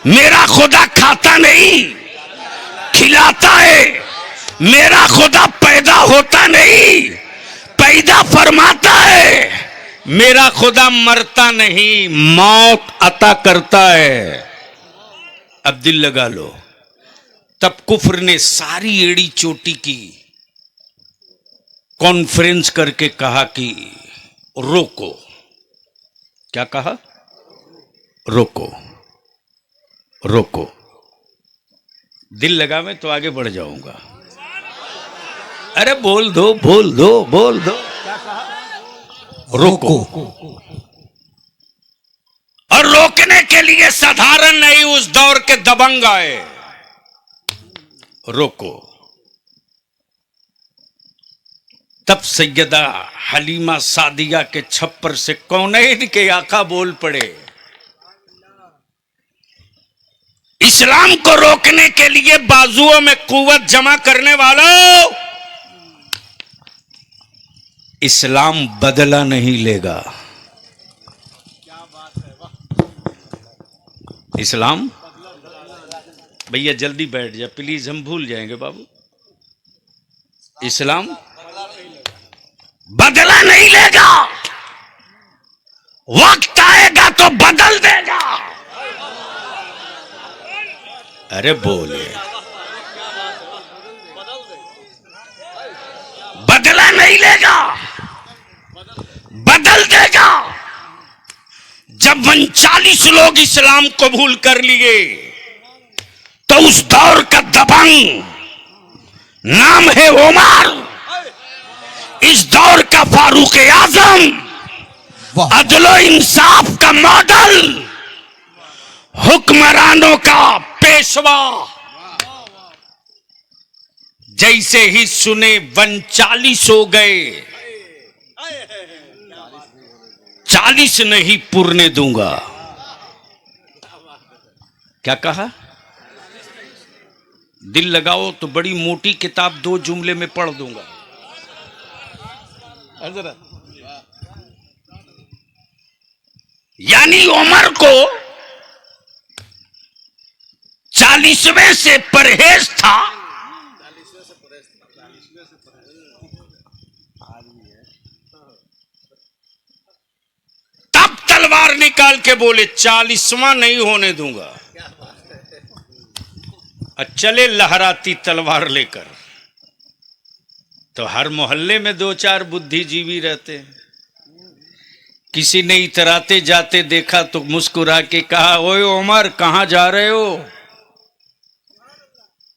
मेरा खुदा खाता नहीं, खिलाता है। मेरा खुदा पैदा होता नहीं, पैदा फरमाता है। मेरा खुदा मरता नहीं, मौत अता करता है। अब दिल लगा लो। तब कुफ्र ने सारी एड़ी चोटी की, कॉन्फ्रेंस करके कहा कि रोको। क्या कहा? रोको, रोको। दिल लगा मैं तो आगे बढ़ जाऊंगा। अरे बोल दो, बोल दो, बोल दो। क्या कहा? रोको। और रोकने के लिए साधारण नहीं, उस दौर के दबंग आए। रोको। तब सैयदा हलीमा सादिया के छप्पर से कौनैन के आका बोल पड़े, इस्लाम को रोकने के लिए बाजुओं में कुव्वत जमा करने वालों, इस्लाम बदला नहीं लेगा। इस्लाम, भैया जल्दी बैठ जा प्लीज, हम भूल जाएंगे बाबू। इस्लाम बदला नहीं लेगा, वक्त आएगा तो बदल देगा। अरे बोले, बदला नहीं लेगा, बदल देगा। जब 39 लोग इस्लाम कबूल कर लिए तो उस दौर का दबंग नाम है उमर, इस दौर का फारूक आजम, अदलो इंसाफ का मॉडल, हुक्मरानों का पेशवा। जैसे ही सुने 39 हो गए, 40 नहीं पुरने दूंगा। क्या कहा? दिल लगाओ तो बड़ी मोटी किताब 2 जुमले में पढ़ दूंगा। यानी उमर को 40वें से परहेज था, तब तलवार निकाल के बोले 40वां नहीं होने दूंगा। चले लहराती तलवार लेकर, तो हर मोहल्ले में 2-4 बुद्धिजीवी रहते हैं। किसी ने इतराते जाते देखा तो मुस्कुरा के कहा, ओए उमर कहां जा रहे हो?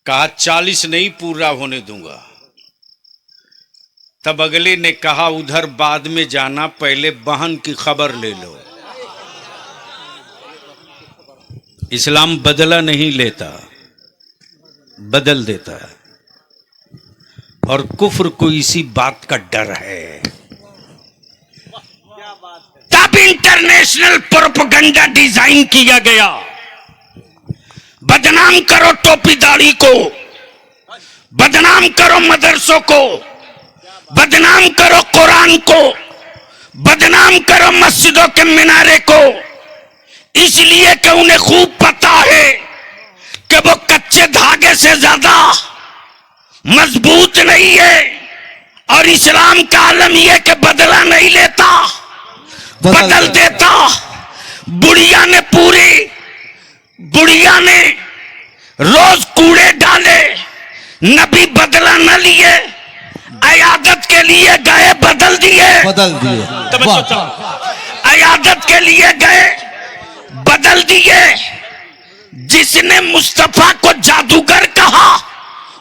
कहा 40 नहीं पूरा होने दूंगा। तब अगले ने कहा, उधर बाद में जाना, पहले बहन की खबर ले लो। इस्लाम बदला नहीं लेता, बदल देता है। और कुफ्र को इसी बात का डर है। तब इंटरनेशनल प्रोपेगेंडा डिजाइन किया गया, बदनाम करो टोपी दाढ़ी को, बदनाम करो मदरसों को, बदनाम करो कुरान को, बदनाम करो मस्जिदों के मीनारे को। इसलिए कि उन्हें खूब पता है कि वो कच्चे धागे से ज्यादा मजबूत नहीं है। और इस्लाम का आलम यह कि बदला नहीं लेता, बदल देता। बुढ़िया ने रोज कूड़े डाले, नबी बदला न लिए, अयादत के लिए गए, बदल दिए। अयादत के लिए गए, बदल दिए। जिसने मुस्तफा को जादूगर कहा,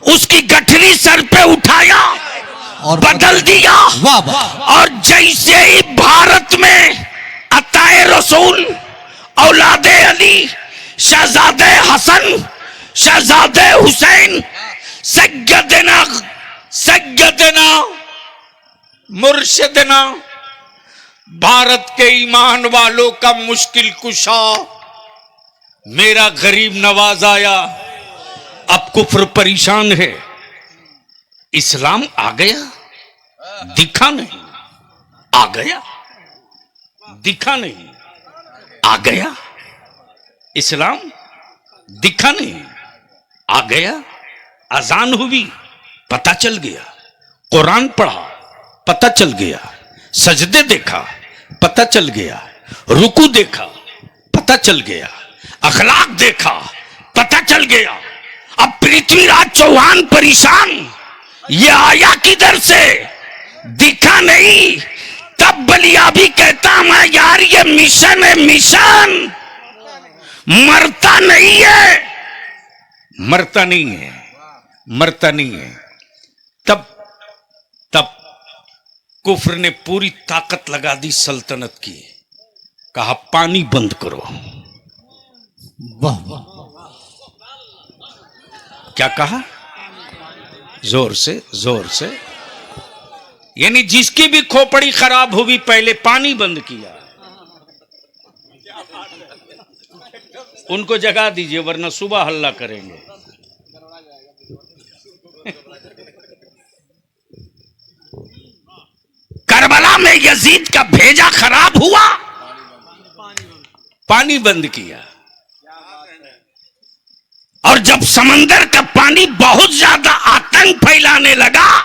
उसकी गठरी सर पे उठाया और बदल दिया। और जैसे ही भारत में अताए रसूल, औलादे अली, शहजादे हसन, शहजादे हुसैन, सैयदना मुर्शिदना, भारत के ईमान वालों का मुश्किल कुशा, मेरा गरीब नवाज आया। अब कुफ्र परेशान है, इस्लाम आ गया, दिखा नहीं, आ गया, दिखा नहीं, आ गया। इस्लाम दिखा नहीं, आ गया। अजान हुई, पता चल गया। कुरान पढ़ा, पता चल गया। सजदे देखा, पता चल गया। रुकू देखा, पता चल गया। अखलाक देखा, पता चल गया। अब पृथ्वीराज चौहान परेशान, ये आया किधर से, दिखा नहीं। तब बलियाबी कहता मैं यार ये मिशन है, मिशन मरता नहीं है, मरता नहीं है, मरता नहीं है। तब कुफ्र ने पूरी ताकत लगा दी सल्तनत की। कहा पानी बंद करो। वाह वाह क्या कहा? जोर से, जोर से। यानी जिसकी भी खोपड़ी खराब हुई पहले पानी बंद किया। उनको जगा दीजिए वरना सुबह हल्ला करेंगे। करबला में यजीद का भेजा खराब हुआ, पानी बंद किया। और जब समंदर का पानी बहुत ज्यादा आतंक फैलाने लगा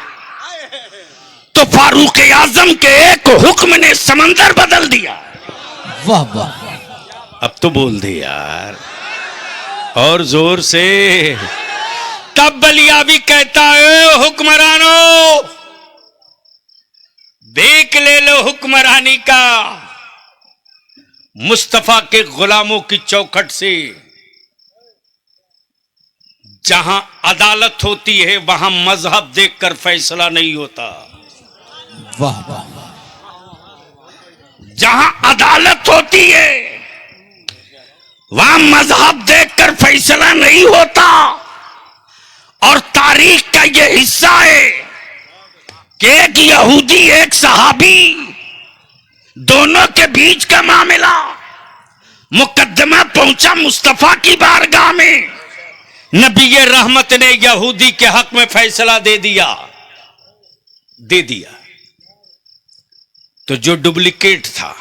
तो फारूक आजम के एक हुक्म ने समंदर बदल दिया। वाह वाह अब तो बोल दे यार और जोर से। तब बलियाबी कहता है हुक्मरानों देख ले लो हुक्मरानी का। मुस्तफा के गुलामों की चौखट से जहां अदालत होती है वहां मजहब देखकर फैसला नहीं होता। वाह वाह जहां अदालत होती है वहां मजहब देखकर फैसला नहीं होता। और तारीख का यह हिस्सा है कि एक यहूदी एक सहाबी दोनों के बीच का मामला, मुकद्दमा पहुंचा मुस्तफा की बारगाह में। नबी रहमत ने यहूदी के हक में फैसला दे दिया। तो जो डुप्लीकेट था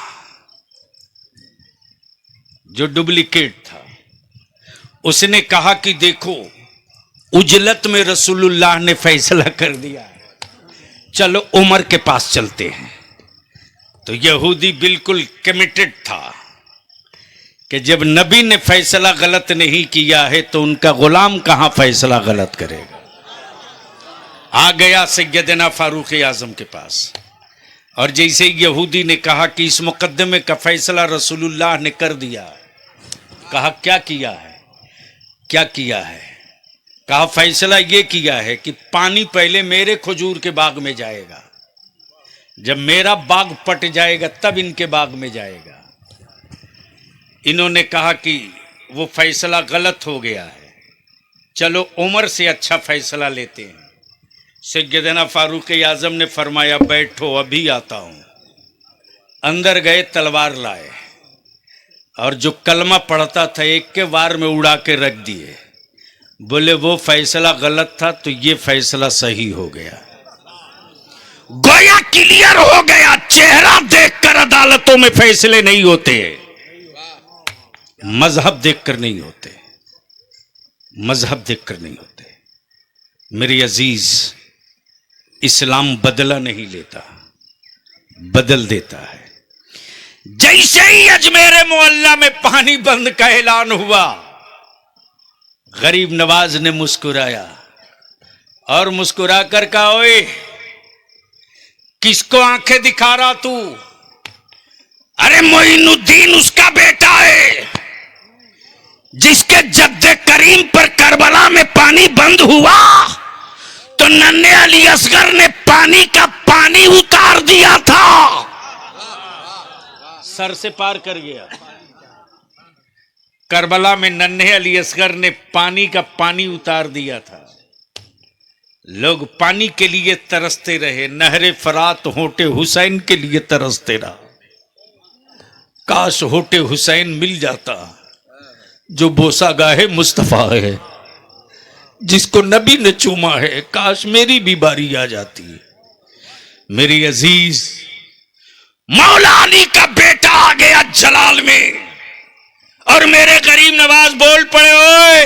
उसने कहा कि देखो उजलत में रसूलुल्लाह ने फैसला कर दिया है, चलो उमर के पास चलते हैं। तो यहूदी बिल्कुल कमिटेड था कि जब नबी ने फैसला गलत नहीं किया है तो उनका गुलाम कहां फैसला गलत करेगा। आ गया सैयदना फारूक आजम के पास और जैसे यहूदी ने कहा कि इस मुकद्दमे का फैसला रसूलुल्लाह ने कर दिया। कहा क्या किया है, क्या किया है? कहा फैसला ये किया है कि पानी पहले मेरे खजूर के बाग में जाएगा, जब मेरा बाग पट जाएगा तब इनके बाग में जाएगा। इन्होंने कहा कि वो फैसला गलत हो गया है, चलो उमर से अच्छा फैसला लेते हैं। सैयदना फारूक आजम ने फरमाया बैठो अभी आता हूं। अंदर गए, तलवार लाए और जो कलमा पढ़ता था एक के वार में उड़ा के रख दिए। बोले वो फैसला गलत था तो ये फैसला सही हो गया। गोया क्लियर हो गया। चेहरा देखकर अदालतों में फैसले नहीं होते, मजहब देखकर नहीं होते, मजहब देखकर नहीं होते। मेरे अजीज, इस्लाम बदला नहीं लेता, बदल देता है। जैसे ही अजमेर मोहल्ला में पानी बंद का ऐलान हुआ, गरीब नवाज ने मुस्कुराया और मुस्कुरा कर कहा ओए किसको आंखें दिखा रहा तू? अरे मोइनुद्दीन उसका बेटा है जिसके जद्दे करीम पर करबला में पानी बंद हुआ तो नन्हे अली असगर ने पानी का पानी उतार दिया था। सर से पार कर गया। करबला में नन्हे अली असगर ने पानी का पानी उतार दिया था। लोग पानी के लिए तरसते रहे। नहरे फरात होटे हुसैन के लिए तरसते रहा। काश होटे हुसैन मिल जाता जो बोसा गाहे मुस्तफा है, जिसको नबी ने चूमा है। काश मेरी भी बारी आ जाती। मेरी अजीज, मौला अली का बेटा आ गया जलाल में और मेरे गरीब नवाज बोल पड़े, ओए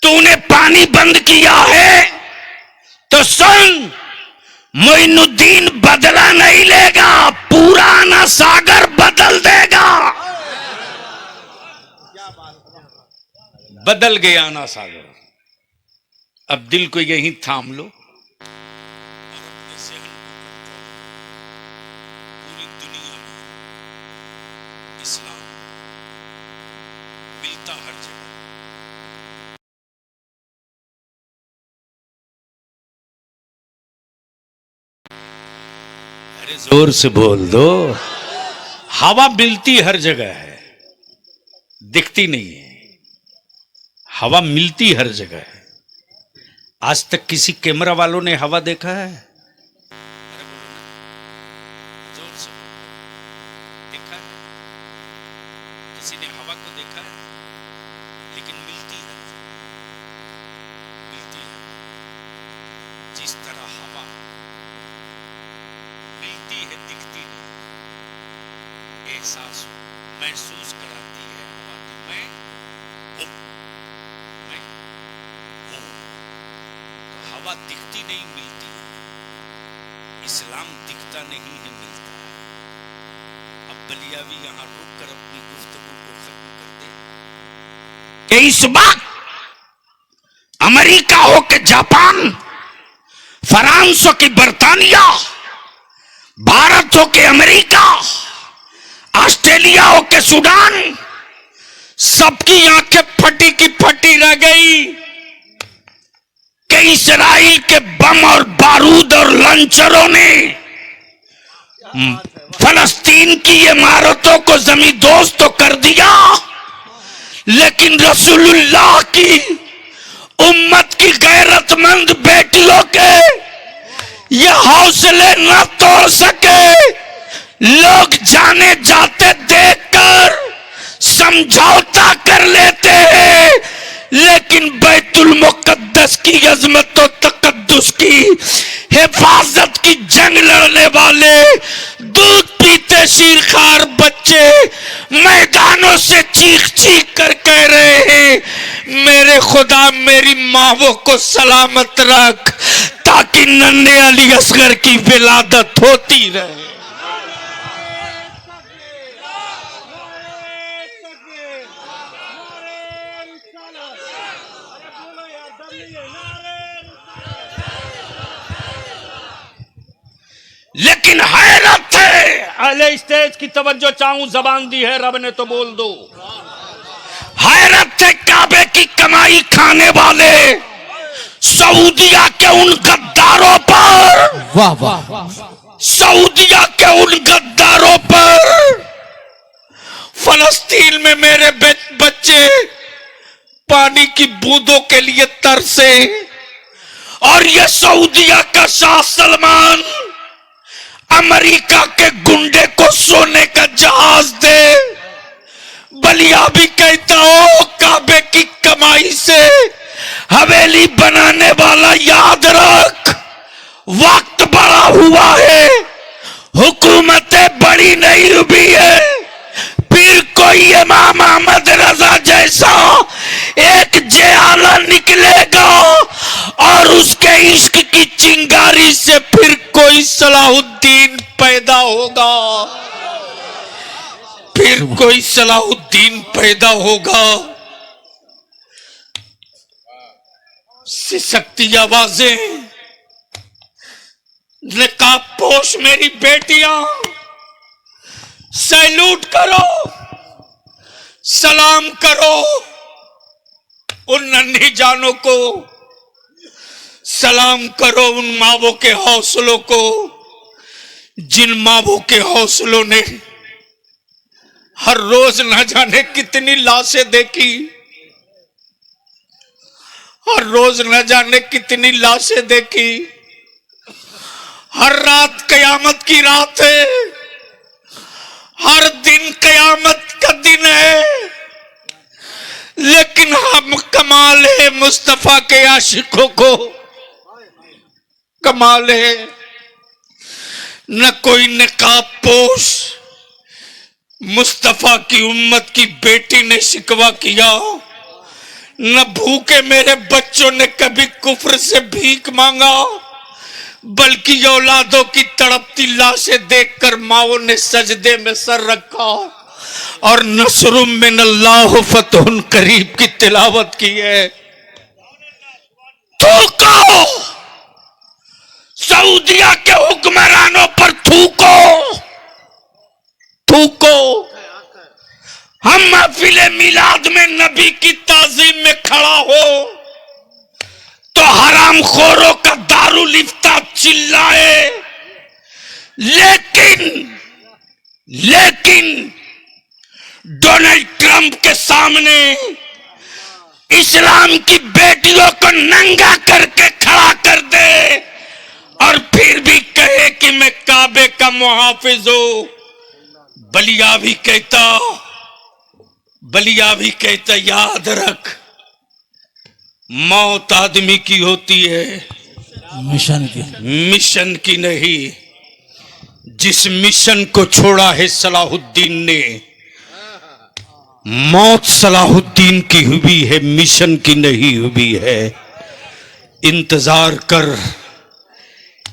तूने पानी बंद किया है तो सुन, मोइनुद्दीन बदला नहीं लेगा, पुराना सागर बदल देगा। बदल गया ना सागर। अब दिल को यहीं थाम लो और अपने ज़हन को पूरी दुनिया में इस्लाम मिलता हर जगह। अरे जोर से बोल दो। हवा मिलती हर जगह है, दिखती नहीं है। हवा मिलती हर जगह है। आज तक किसी कैमरा वालों ने हवा देखा है? अरे बोलो ना, जोर से देखा है? किसी ने हवा को देखा है? लेकिन मिलती है, मिलती है। जिस तरह हवा मिलती है, दिखती नहीं, एहसास महसूस कराती है हवा कि मैं हूं, मैं हूं। तो हवा दिखती नहीं, मिलती है। इस्लाम दिखता नहीं है, मिलता है। अब बलियावी यहां रुक कर अपनी गुफ्तगू को खत्म कर दे कि इस वक्त अमेरिका हो के जापान, फ्रांस हो के बर्तानिया, भारत हो के अमेरिका, ऑस्ट्रेलिया हो के सूडान, सबकी आंखें फटी की फटी रह गई कि इस्राइल के बम और बारूद और लंचरों ने फलस्तीन की इमारतों को जमींदोज तो कर दिया, लेकिन रसूलुल्लाह की उम्मत की गैरतमंद बेटियों के ये हौसले न तोड़ सके। लोग जाने जाते देखकर समझौता कर लेते हैं, लेकिन बैतुल मुकद्दस की अजमत और तकद्दुस की हिफाजत की जंग लड़ने वाले दूध पीते शीरखार बच्चे मैदानों से चीख चीख कर कह रहे हैं, मेरे खुदा मेरी मावों को सलामत रख, ताकि नन्हे अली असगर की विलादत होती रहे। लेकिन हैरत है, अहले स्टेज की तवज्जो चाहूं, जबान दी है रब ने तो बोल दो। हैरत है काबे की कमाई खाने वाले सऊदिया के उन गद्दारों पर, वाह वाह, सऊदिया के उन गद्दारों पर। फलस्तीन में मेरे बच्चे पानी की बूंदों के लिए तरसे और ये सऊदिया का शाह सलमान अमेरिका के गुंडे को सोने का जहाज दे। बलिया भी कहता हो, काबे की कमाई से हवेली बनाने वाला याद रख, वक्त बड़ा हुआ है, हुकूमतें बड़ी नहीं हुई है। फिर कोई इमाम अहमद रजा जैसा एक जयाला निकलेगा और उसके इश्क की चिंगारी से फिर कोई सलाहुद्दीन पैदा होगा, फिर कोई सलाहुद्दीन पैदा होगा। सिसकती आवाजें, निकाब पोश मेरी बेटियां, सैल्यूट करो, सलाम करो उन नन्ही जानों को, सलाम करो उन मावों के हौसलों को, जिन मावों के हौसलों ने हर रोज न जाने कितनी लाशें देखी, हर रोज न जाने कितनी लाशें देखी। हर रात कयामत की रात है, हर दिन कयामत का दिन है, लेकिन हम कमाल है मुस्तफा के आशिकों को, कमाल है। न कोई निकाब पोश मुस्तफा की उम्मत की बेटी ने शिकवा किया, न भूखे मेरे बच्चों ने कभी कुफ्र से भीख मांगा, बल्कि औलादों की तड़पती लाशें देखकर माओ ने सजदे में सर रखा और नसरुम मिनल्लाह फतहुन करीब की तिलावत की है। थूको, सऊदिया के हुक्मरानों पर थूको, थूको। हम महफिले मिलाद में नबी की ताजीम में खड़ा हो तो हराम खोरों का दारुल इफ्ता चिल्लाए, लेकिन डोनाल्ड ट्रंप के सामने इस्लाम की बेटियों को नंगा करके खड़ा कर दे और फिर भी कहे कि मैं काबे का मुहाफिज हूं। बलिया भी कहता याद रख, मौत आदमी की होती है, मिशन की नहीं। जिस मिशन को छोड़ा है सलाहुद्दीन ने, मौत सलाहुद्दीन की हुई है, मिशन की नहीं हुई है। इंतजार कर,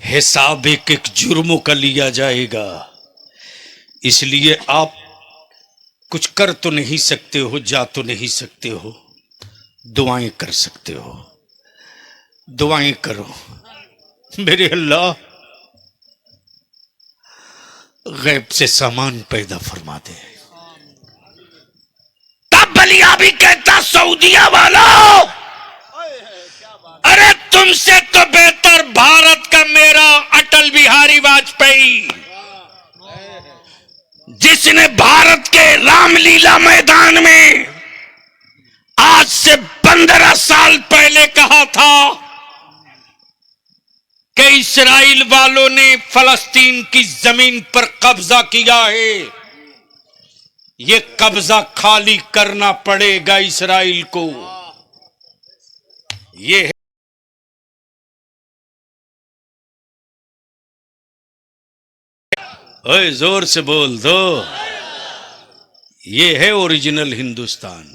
हिसाब एक एक जुर्मों का लिया जाएगा। इसलिए आप कुछ कर तो नहीं सकते हो, जा तो नहीं सकते हो, दुआएं कर सकते हो। दुआएं करो, मेरे अल्लाह गैब से सामान पैदा फरमा दे। तब बलिया भी कहता सऊदिया वालों, अरे तुमसे तो बेहतर भारत का मेरा अटल बिहारी वाजपेयी, जिसने भारत के रामलीला मैदान में आज से 15 साल पहले कहा था कि इस्राइल वालों ने फलस्तीन की जमीन पर कब्जा किया है, ये कब्जा खाली करना पड़ेगा इस्राइल को। ये ओए जोर से बोल दो, ये है ओरिजिनल हिंदुस्तान।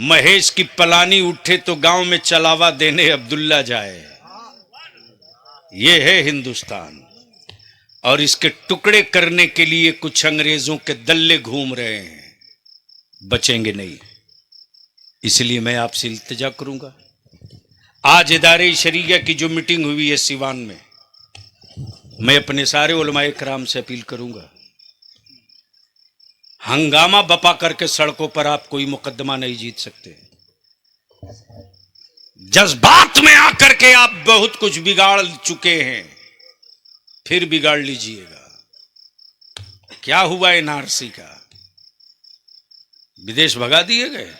महेश की पलानी उठे तो गांव में चलावा देने अब्दुल्ला जाए, ये है हिंदुस्तान। और इसके टुकड़े करने के लिए कुछ अंग्रेजों के दल्ले घूम रहे हैं, बचेंगे नहीं। इसलिए मैं आपसे इल्तिजा करूंगा, आज इदारे शरीया की जो मीटिंग हुई है सिवान में, मैं अपने सारे उलमाए कराम से अपील करूंगा, हंगामा बपा करके सड़कों पर आप कोई मुकदमा नहीं जीत सकते। जज्बात में आकर के आप बहुत कुछ बिगाड़ चुके हैं, फिर बिगाड़ लीजिएगा। क्या हुआ एनआरसी का? विदेश भगा दिए गए?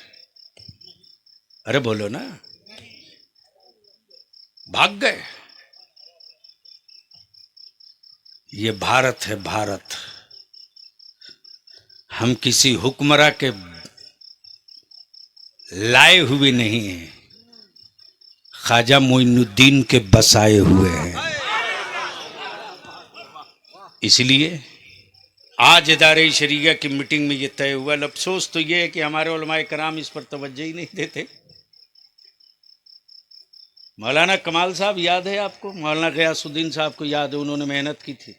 अरे बोलो ना, भाग गए। ये भारत है, भारत। हम किसी हुक्मरान के लाए हुए नहीं हैं, ख्वाजा मोइनुद्दीन के बसाए हुए हैं। इसलिए आज इदारे शरीया की मीटिंग में यह तय हुआ। अफसोस तो यह है कि हमारे उलमाए कराम इस पर तवज्जो ही नहीं देते। मौलाना कमाल साहब याद है आपको? मौलाना गयासुद्दीन साहब को याद है, उन्होंने मेहनत की थी।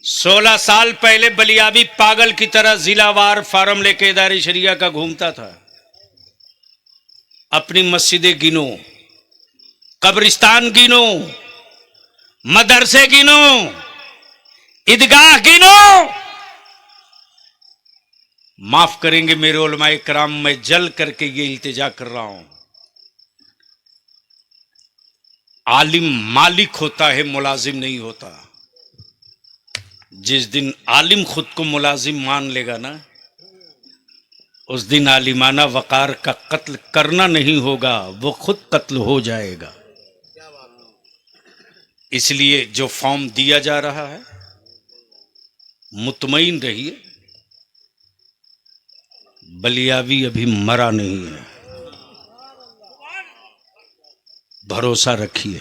16 साल पहले बलियाबी पागल की तरह जिलावार फार्म लेके इदारे शरिया का घूमता था। अपनी मस्जिदें गिनो, कब्रिस्तान गिनो, मदरसे गिनो, ईदगाह गिनो। माफ करेंगे मेरे उलमाए कराम, मैं जल करके ये इल्तिजा कर रहा हूं। आलिम मालिक होता है, मुलाजिम नहीं होता। जिस दिन आलिम खुद को मुलाजिम मान लेगा ना, उस दिन आलिमाना वकार का कत्ल करना नहीं होगा, वो खुद कत्ल हो जाएगा। इसलिए जो फॉर्म दिया जा रहा है, मुतमईन रहिए, बलियावी अभी मरा नहीं है, भरोसा रखिए।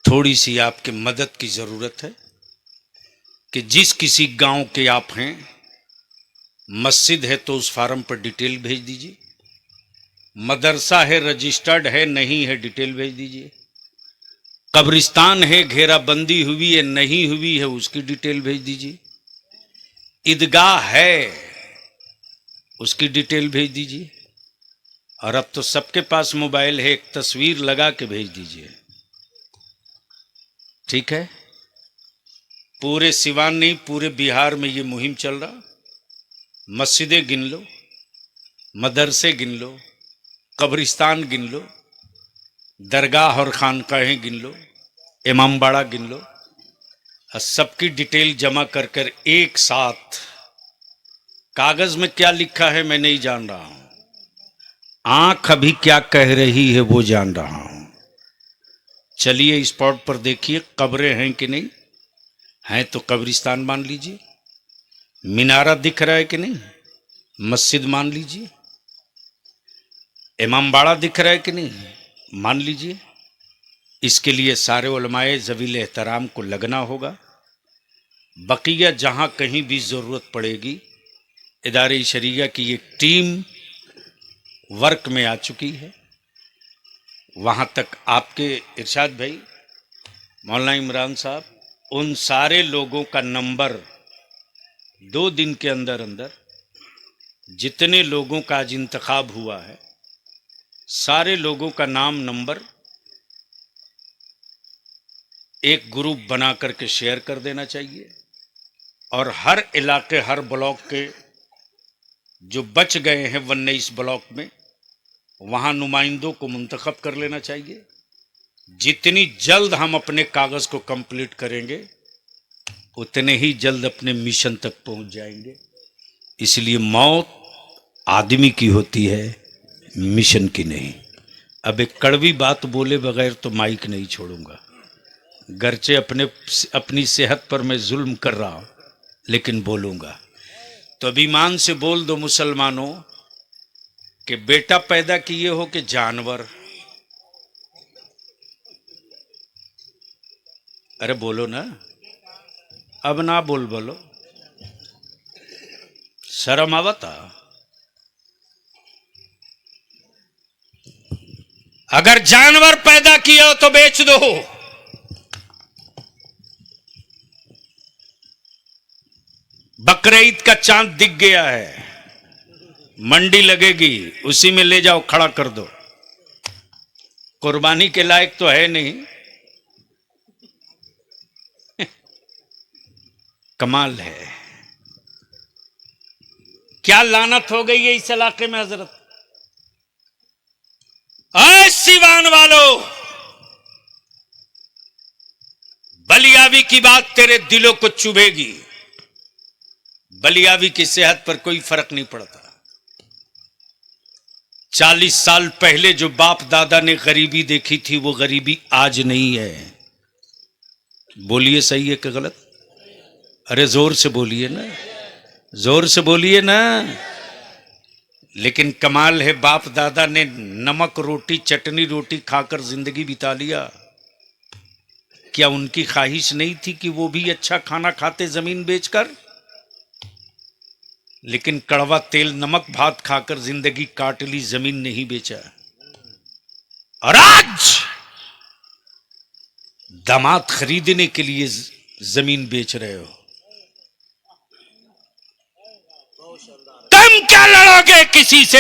थोड़ी सी आपकी मदद की जरूरत है कि जिस किसी गांव के आप हैं, मस्जिद है तो उस फार्म पर डिटेल भेज दीजिए, मदरसा है रजिस्टर्ड है नहीं है डिटेल भेज दीजिए, कब्रिस्तान है घेराबंदी हुई है नहीं हुई है उसकी डिटेल भेज दीजिए, ईदगाह है उसकी डिटेल भेज दीजिए। और अब तो सबके पास मोबाइल है, एक तस्वीर लगा के भेज दीजिए। ठीक है, पूरे सिवान नहीं पूरे बिहार में ये मुहिम चल रहा। मस्जिदें गिन लो, मदरसे गिन लो, कब्रिस्तान गिन लो, दरगाह और खानकाहें गिन लो, इमामबाड़ा गिन लो, और सबकी डिटेल जमा कर कर एक साथ, कागज में क्या लिखा है मैं नहीं जान रहा हूं, आंख अभी क्या कह रही है वो जान रहा हूं। चलिए स्पॉट पर देखिए कब्रें हैं कि नहीं, हैं तो कब्रिस्तान मान लीजिए, मीनारा दिख रहा है कि नहीं, मस्जिद मान लीजिए, इमामबाड़ा दिख रहा है कि नहीं, मान लीजिए। इसके लिए सारे उलमाए ज़वील एहतराम को लगना होगा। बकिया जहां कहीं भी ज़रूरत पड़ेगी, इदारे शरिया की एक टीम वर्क में आ चुकी है। वहां तक आपके इरशाद भाई, मौलाना इमरान साहब, उन सारे लोगों का नंबर 2 दिन के अंदर अंदर जितने लोगों का आज इंतखाब हुआ है, सारे लोगों का नाम नंबर एक ग्रुप बना करके शेयर कर देना चाहिए। और हर इलाके, हर ब्लॉक के जो बच गए हैं 19 ब्लॉक में, वहां नुमाइंदों को मुंतखब कर लेना चाहिए। जितनी जल्द हम अपने कागज को कंप्लीट करेंगे उतने ही जल्द अपने मिशन तक पहुंच जाएंगे। इसलिए मौत आदमी की होती है, मिशन की नहीं। अब एक कड़वी बात बोले बगैर तो माइक नहीं छोड़ूंगा, गरचे अपनी सेहत पर मैं जुल्म कर रहा हूं, लेकिन बोलूंगा। तो अभिमान से बोल दो मुसलमानों कि बेटा पैदा किए हो कि जानवर। अरे बोलो ना, अब ना बोलो, शर्म आवता। अगर जानवर पैदा किया हो तो बेच दो। बकरीद का चांद दिख गया है, मंडी लगेगी, उसी में ले जाओ खड़ा कर दो। कुर्बानी के लायक तो है नहीं। कमाल है, क्या लानत हो गई है इस इलाके में हजरत। ऐ सिवान वालों, बलियावी की बात तेरे दिलों को चुभेगी। बलियावी की सेहत पर कोई फर्क नहीं पड़ता। 40 साल पहले जो बाप दादा ने गरीबी देखी थी वो गरीबी आज नहीं है। बोलिए सही है कि गलत? अरे जोर से बोलिए ना, जोर से बोलिए ना। लेकिन कमाल है, बाप दादा ने नमक रोटी चटनी रोटी खाकर जिंदगी बिता लिया। क्या उनकी ख्वाहिश नहीं थी कि वो भी अच्छा खाना खाते जमीन बेचकर? लेकिन कड़वा तेल नमक भात खाकर जिंदगी काट ली, जमीन नहीं बेचा। और आज दामाद खरीदने के लिए जमीन बेच रहे हो। तुम क्या लड़ोगे किसी से?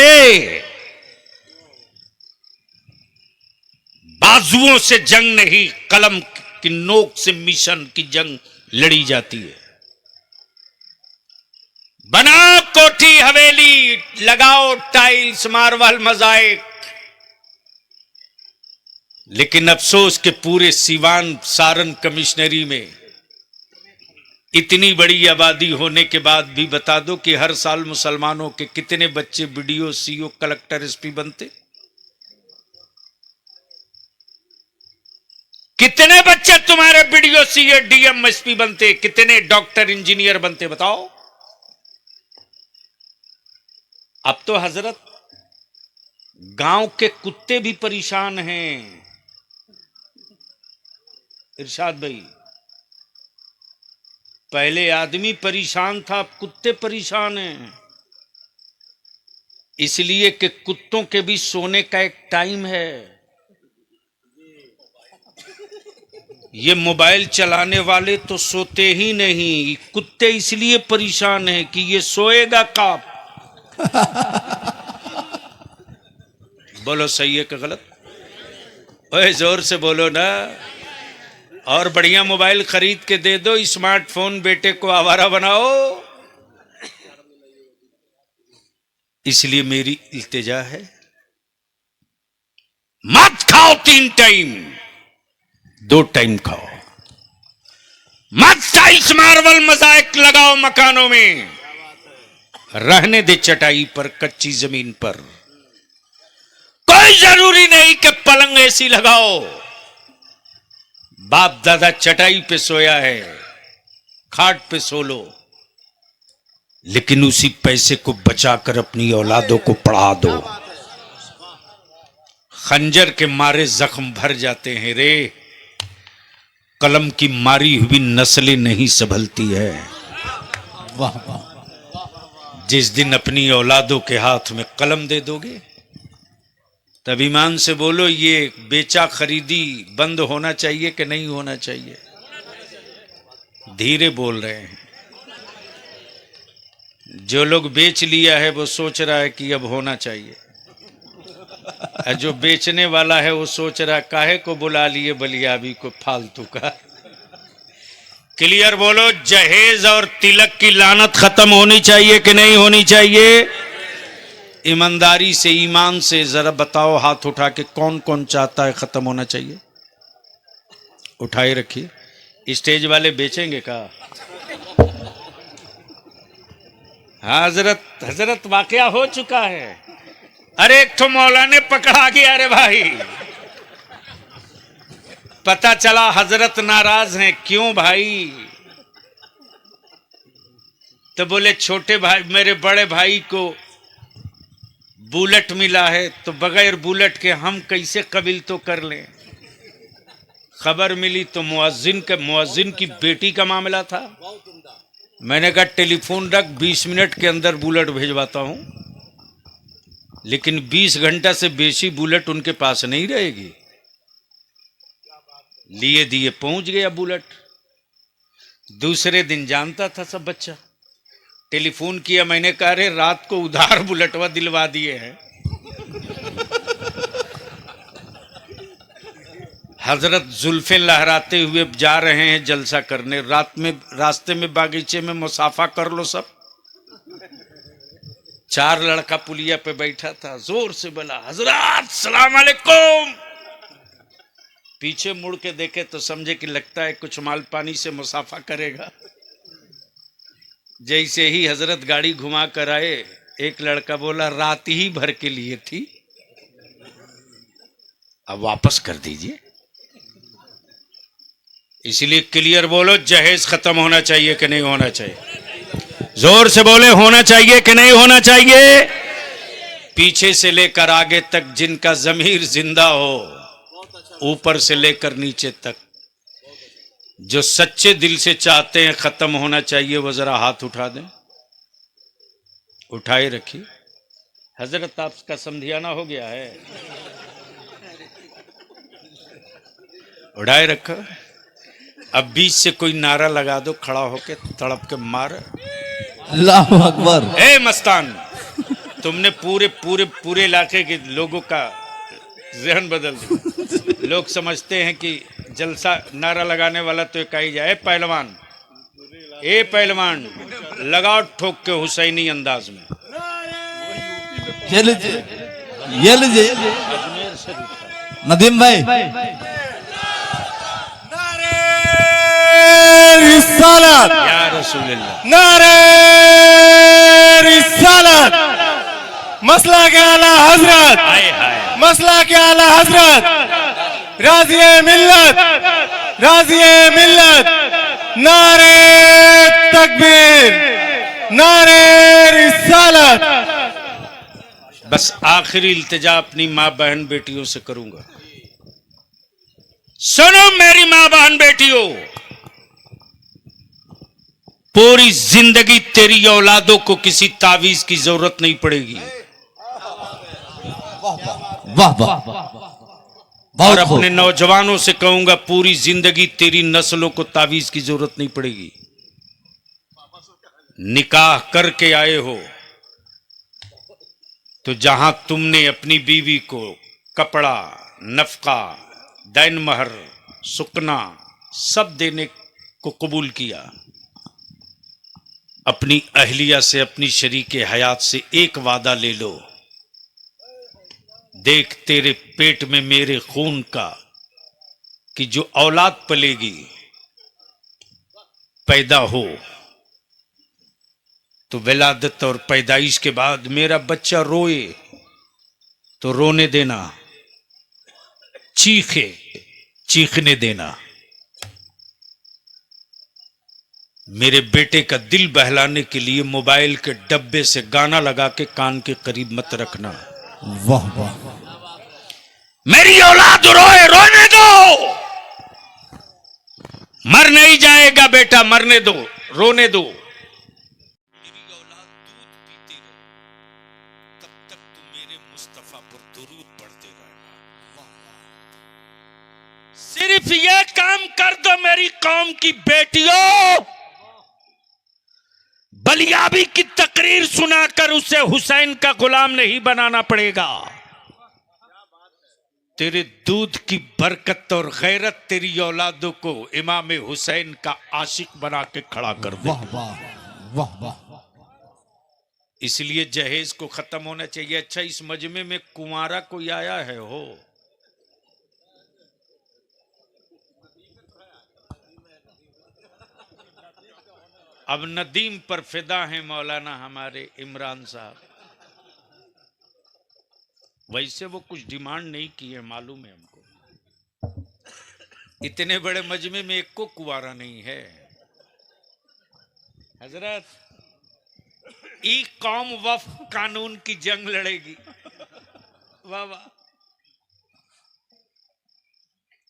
बाजुओं से जंग नहीं, कलम की नोक से मिशन की जंग लड़ी जाती है। बनाओ कोठी हवेली, लगाओ टाइल्स मार्बल मोज़ाइक, लेकिन अफसोस के पूरे सीवान सारण कमिश्नरी में इतनी बड़ी आबादी होने के बाद भी बता दो कि हर साल मुसलमानों के कितने बच्चे बीडीओ सीओ कलेक्टर एसपी बनते? कितने बच्चे तुम्हारे बीडीओ सीओ डीएम एसपी बनते? कितने डॉक्टर इंजीनियर बनते? बताओ। अब तो हजरत गांव के कुत्ते भी परेशान हैं। इरशाद भाई, पहले आदमी परेशान था, अब कुत्ते परेशान हैं। इसलिए कि कुत्तों के भी सोने का एक टाइम है। ये मोबाइल चलाने वाले तो सोते ही नहीं, कुत्ते इसलिए परेशान हैं कि ये सोएगा कब। बोलो सही है कि गलत? ओए जोर से बोलो ना। और बढ़िया मोबाइल खरीद के दे दो, स्मार्टफोन बेटे को आवारा बनाओ। इसलिए मेरी इल्तिजा है, मत खाओ 3 टाइम, 2 टाइम खाओ। मत टाइल्स मार्बल मोज़ाइक लगाओ मकानों में, रहने दे चटाई पर, कच्ची जमीन पर। कोई जरूरी नहीं कि पलंग एसी लगाओ। बाप दादा चटाई पे सोया है, खाट पे सो लो, लेकिन उसी पैसे को बचाकर अपनी औलादों को पढ़ा दो। खंजर के मारे जख्म भर जाते हैं रे, कलम की मारी हुई नस्लें नहीं संभलती है। वाह वाह। जिस दिन अपनी औलादों के हाथ में कलम दे दोगे, तब ईमान से बोलो, ये बेचा खरीदी बंद होना चाहिए कि नहीं होना चाहिए? धीरे बोल रहे हैं। जो लोग बेच लिया है वो सोच रहा है कि अब होना चाहिए, और जो बेचने वाला है वो सोच रहा है काहे को बुला लिए बलियाबी को फालतू का। क्लियर बोलो, जहेज और तिलक की लानत खत्म होनी चाहिए कि नहीं होनी चाहिए? ईमानदारी से, ईमान से जरा बताओ हाथ उठा के, कौन कौन चाहता है खत्म होना चाहिए? उठाए रखिए। स्टेज वाले बेचेंगे का? हाँ हजरत वाकया हो चुका है। अरे एक तो मौलाने पकड़ा गया रे भाई, पता चला हजरत नाराज हैं। क्यों भाई? तो बोले छोटे भाई, मेरे बड़े भाई को बुलेट मिला है, तो बगैर बुलेट के हम कैसे कबील तो कर लें। खबर मिली तो मुअज्जिन की बेटी का मामला था। मैंने कहा टेलीफोन रख, 20 मिनट के अंदर बुलेट भेजवाता हूं। लेकिन 20 घंटा से बेशी बुलेट उनके पास नहीं रहेगी। लिए दिए पहुंच गया बुलेट। दूसरे दिन जानता था सब बच्चा, टेलीफोन किया, मैंने कहा रे रात को उधार बुलेटवा दिलवा दिए हैं। हजरत जुल्फे लहराते हुए जा रहे हैं जलसा करने, रात में रास्ते में बागीचे में मुसाफा कर लो सब। 4 लड़का पुलिया पे बैठा था, जोर से बोला हजरत सलाम अलैकुम। पीछे मुड़ के देखे तो समझे कि लगता है कुछ माल पानी से मुसाफा करेगा। जैसे ही हजरत गाड़ी घुमा कर आए, एक लड़का बोला रात ही भर के लिए थी, अब वापस कर दीजिए। इसलिए क्लियर बोलो, जहेज खत्म होना चाहिए कि नहीं होना चाहिए? जोर से बोले, होना चाहिए कि नहीं होना चाहिए? पीछे से लेकर आगे तक जिनका जमीर जिंदा हो, ऊपर से लेकर नीचे तक, जो सच्चे दिल से चाहते हैं खत्म होना चाहिए, वो जरा हाथ उठा दें। उठाए रखिए। हजरत आपका समझियाना हो गया है, उठाए रखो। अब बीच से कोई नारा लगा दो, खड़ा होके तड़प के मार। अल्लाहु अकबर। ए मस्तान, तुमने पूरे इलाके के लोगों का जहन बदल दिया। लोग समझते हैं कि जलसा नारा लगाने वाला तो एक ही जाए, पहलवान, ए पहलवान लगाओ ठोक के हुसैनी अंदाज में। ये लीजिए नदीम भाई। रिसालत या रसूलल्लाह, नारे रिसालत, मसला के आला हजरत, हाय हाय, मसला के आला हजरत, राज़िए मिल्लत, राज़िए मिल्लत, नारे तकबीर, नारे रिसालत। बस आखिरी इल्तिजा अपनी माँ बहन बेटियों से करूंगा, सुनो मेरी मां बहन बेटियों, पूरी जिंदगी तेरी औलादों को किसी तावीज की जरूरत नहीं पड़ेगी। वाह वाह और अपने नौजवानों से कहूंगा, पूरी जिंदगी तेरी नस्लों को तावीज की जरूरत नहीं पड़ेगी। निकाह करके आए हो तो जहां तुमने अपनी बीवी को कपड़ा, नफका, दैन महर, सुकना सब देने को कबूल किया, अपनी अहलिया से, अपनी शरीके हयात से एक वादा ले लो, देख तेरे पेट में मेरे खून का कि जो औलाद पलेगी, पैदा हो तो विलादत और पैदाइश के बाद मेरा बच्चा रोए तो रोने देना, चीखे चीखने देना। मेरे बेटे का दिल बहलाने के लिए मोबाइल के डब्बे से गाना लगा के कान के करीब मत रखना। वाह वाह मेरी औलाद रोए, रोने दो, मर नहीं जाएगा बेटा, मरने दो, रोने दो। मेरी औलाद दूध पीती रहे, तब तक तू मेरे मुस्तफा पर दुरूद पढ़ते रहना। सिर्फ यह काम कर दो मेरी कौम की बेटियों, बलियाबी की तकरीर सुनाकर उसे हुसैन का गुलाम नहीं बनाना पड़ेगा। तेरे दूध की बरकत और गैरत तेरी औलादों को इमाम हुसैन का आशिक बना के खड़ा कर दे। वाह वाह वाह वाह। इसलिए जहेज को खत्म होना चाहिए। अच्छा, इस मजमे में कुंवारा कोई आया है हो? अब नदीम पर फिदा हैं मौलाना हमारे इमरान साहब। वैसे वो कुछ डिमांड नहीं की है, मालूम है हमको। इतने बड़े मजमे में एक को कुंवारा नहीं है। हजरत, ई कौम वफ़ कानून की जंग लड़ेगी। वाह वाह।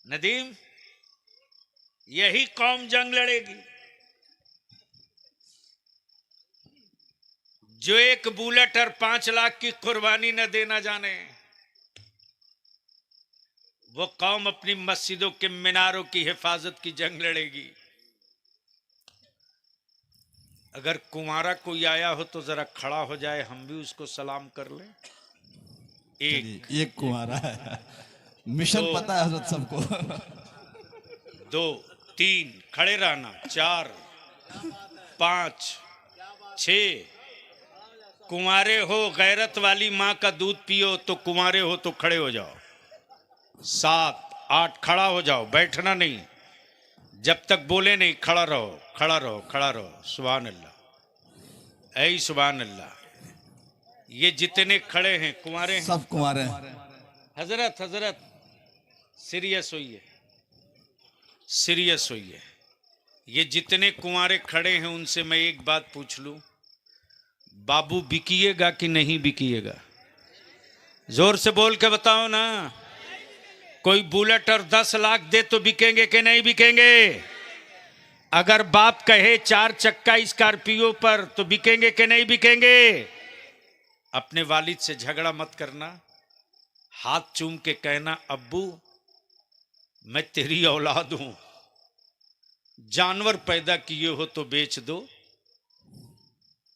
नदीम, यही कौम जंग लड़ेगी जो एक बुलेट और 5 लाख की कुर्बानी न देना जाने। वो कौम अपनी मस्जिदों के मीनारों की हिफाजत की जंग लड़ेगी। अगर कुंवारा कोई आया हो तो जरा खड़ा हो जाए, हम भी उसको सलाम कर लें। एक कुंवारा है, मिशन पता है हजरत सबको। 2 3 खड़े रहना, 4 5 6। कुंवारे हो, गैरत वाली माँ का दूध पियो तो कुंवारे हो तो खड़े हो जाओ। 7 8 खड़ा हो जाओ, बैठना नहीं। जब तक बोले नहीं खड़ा रहो, खड़ा रहो, खड़ा रहो। सुभान अल्लाह, ऐ सुभान अल्लाह। ये जितने खड़े हैं कुंवारे हैं, सब कुंवारे हैं। हजरत हजरत सीरियस होइए, सीरियस होइए। ये जितने कुंवारे खड़े हैं उनसे मैं एक बात पूछ लूं, बाबू बिकिएगा कि नहीं बिकिएगा? जोर से बोल के बताओ ना। कोई बुलेट और 10 लाख दे तो बिकेंगे कि नहीं बिकेंगे? अगर बाप कहे 4 चक्का स्कॉर्पियो पर तो बिकेंगे कि नहीं बिकेंगे? अपने वालिद से झगड़ा मत करना, हाथ चूम के कहना, अब्बू मैं तेरी औलाद हूं, जानवर पैदा किए हो तो बेच दो,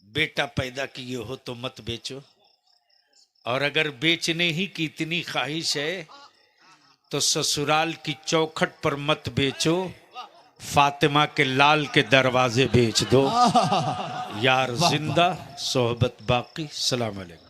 बेटा पैदा किए हो तो मत बेचो। और अगर बेचने ही की इतनी ख्वाहिश है तो ससुराल की चौखट पर मत बेचो, फातिमा के लाल के दरवाजे बेच दो। यार जिंदा, सोहबत बाकी। सलाम अलैकुम।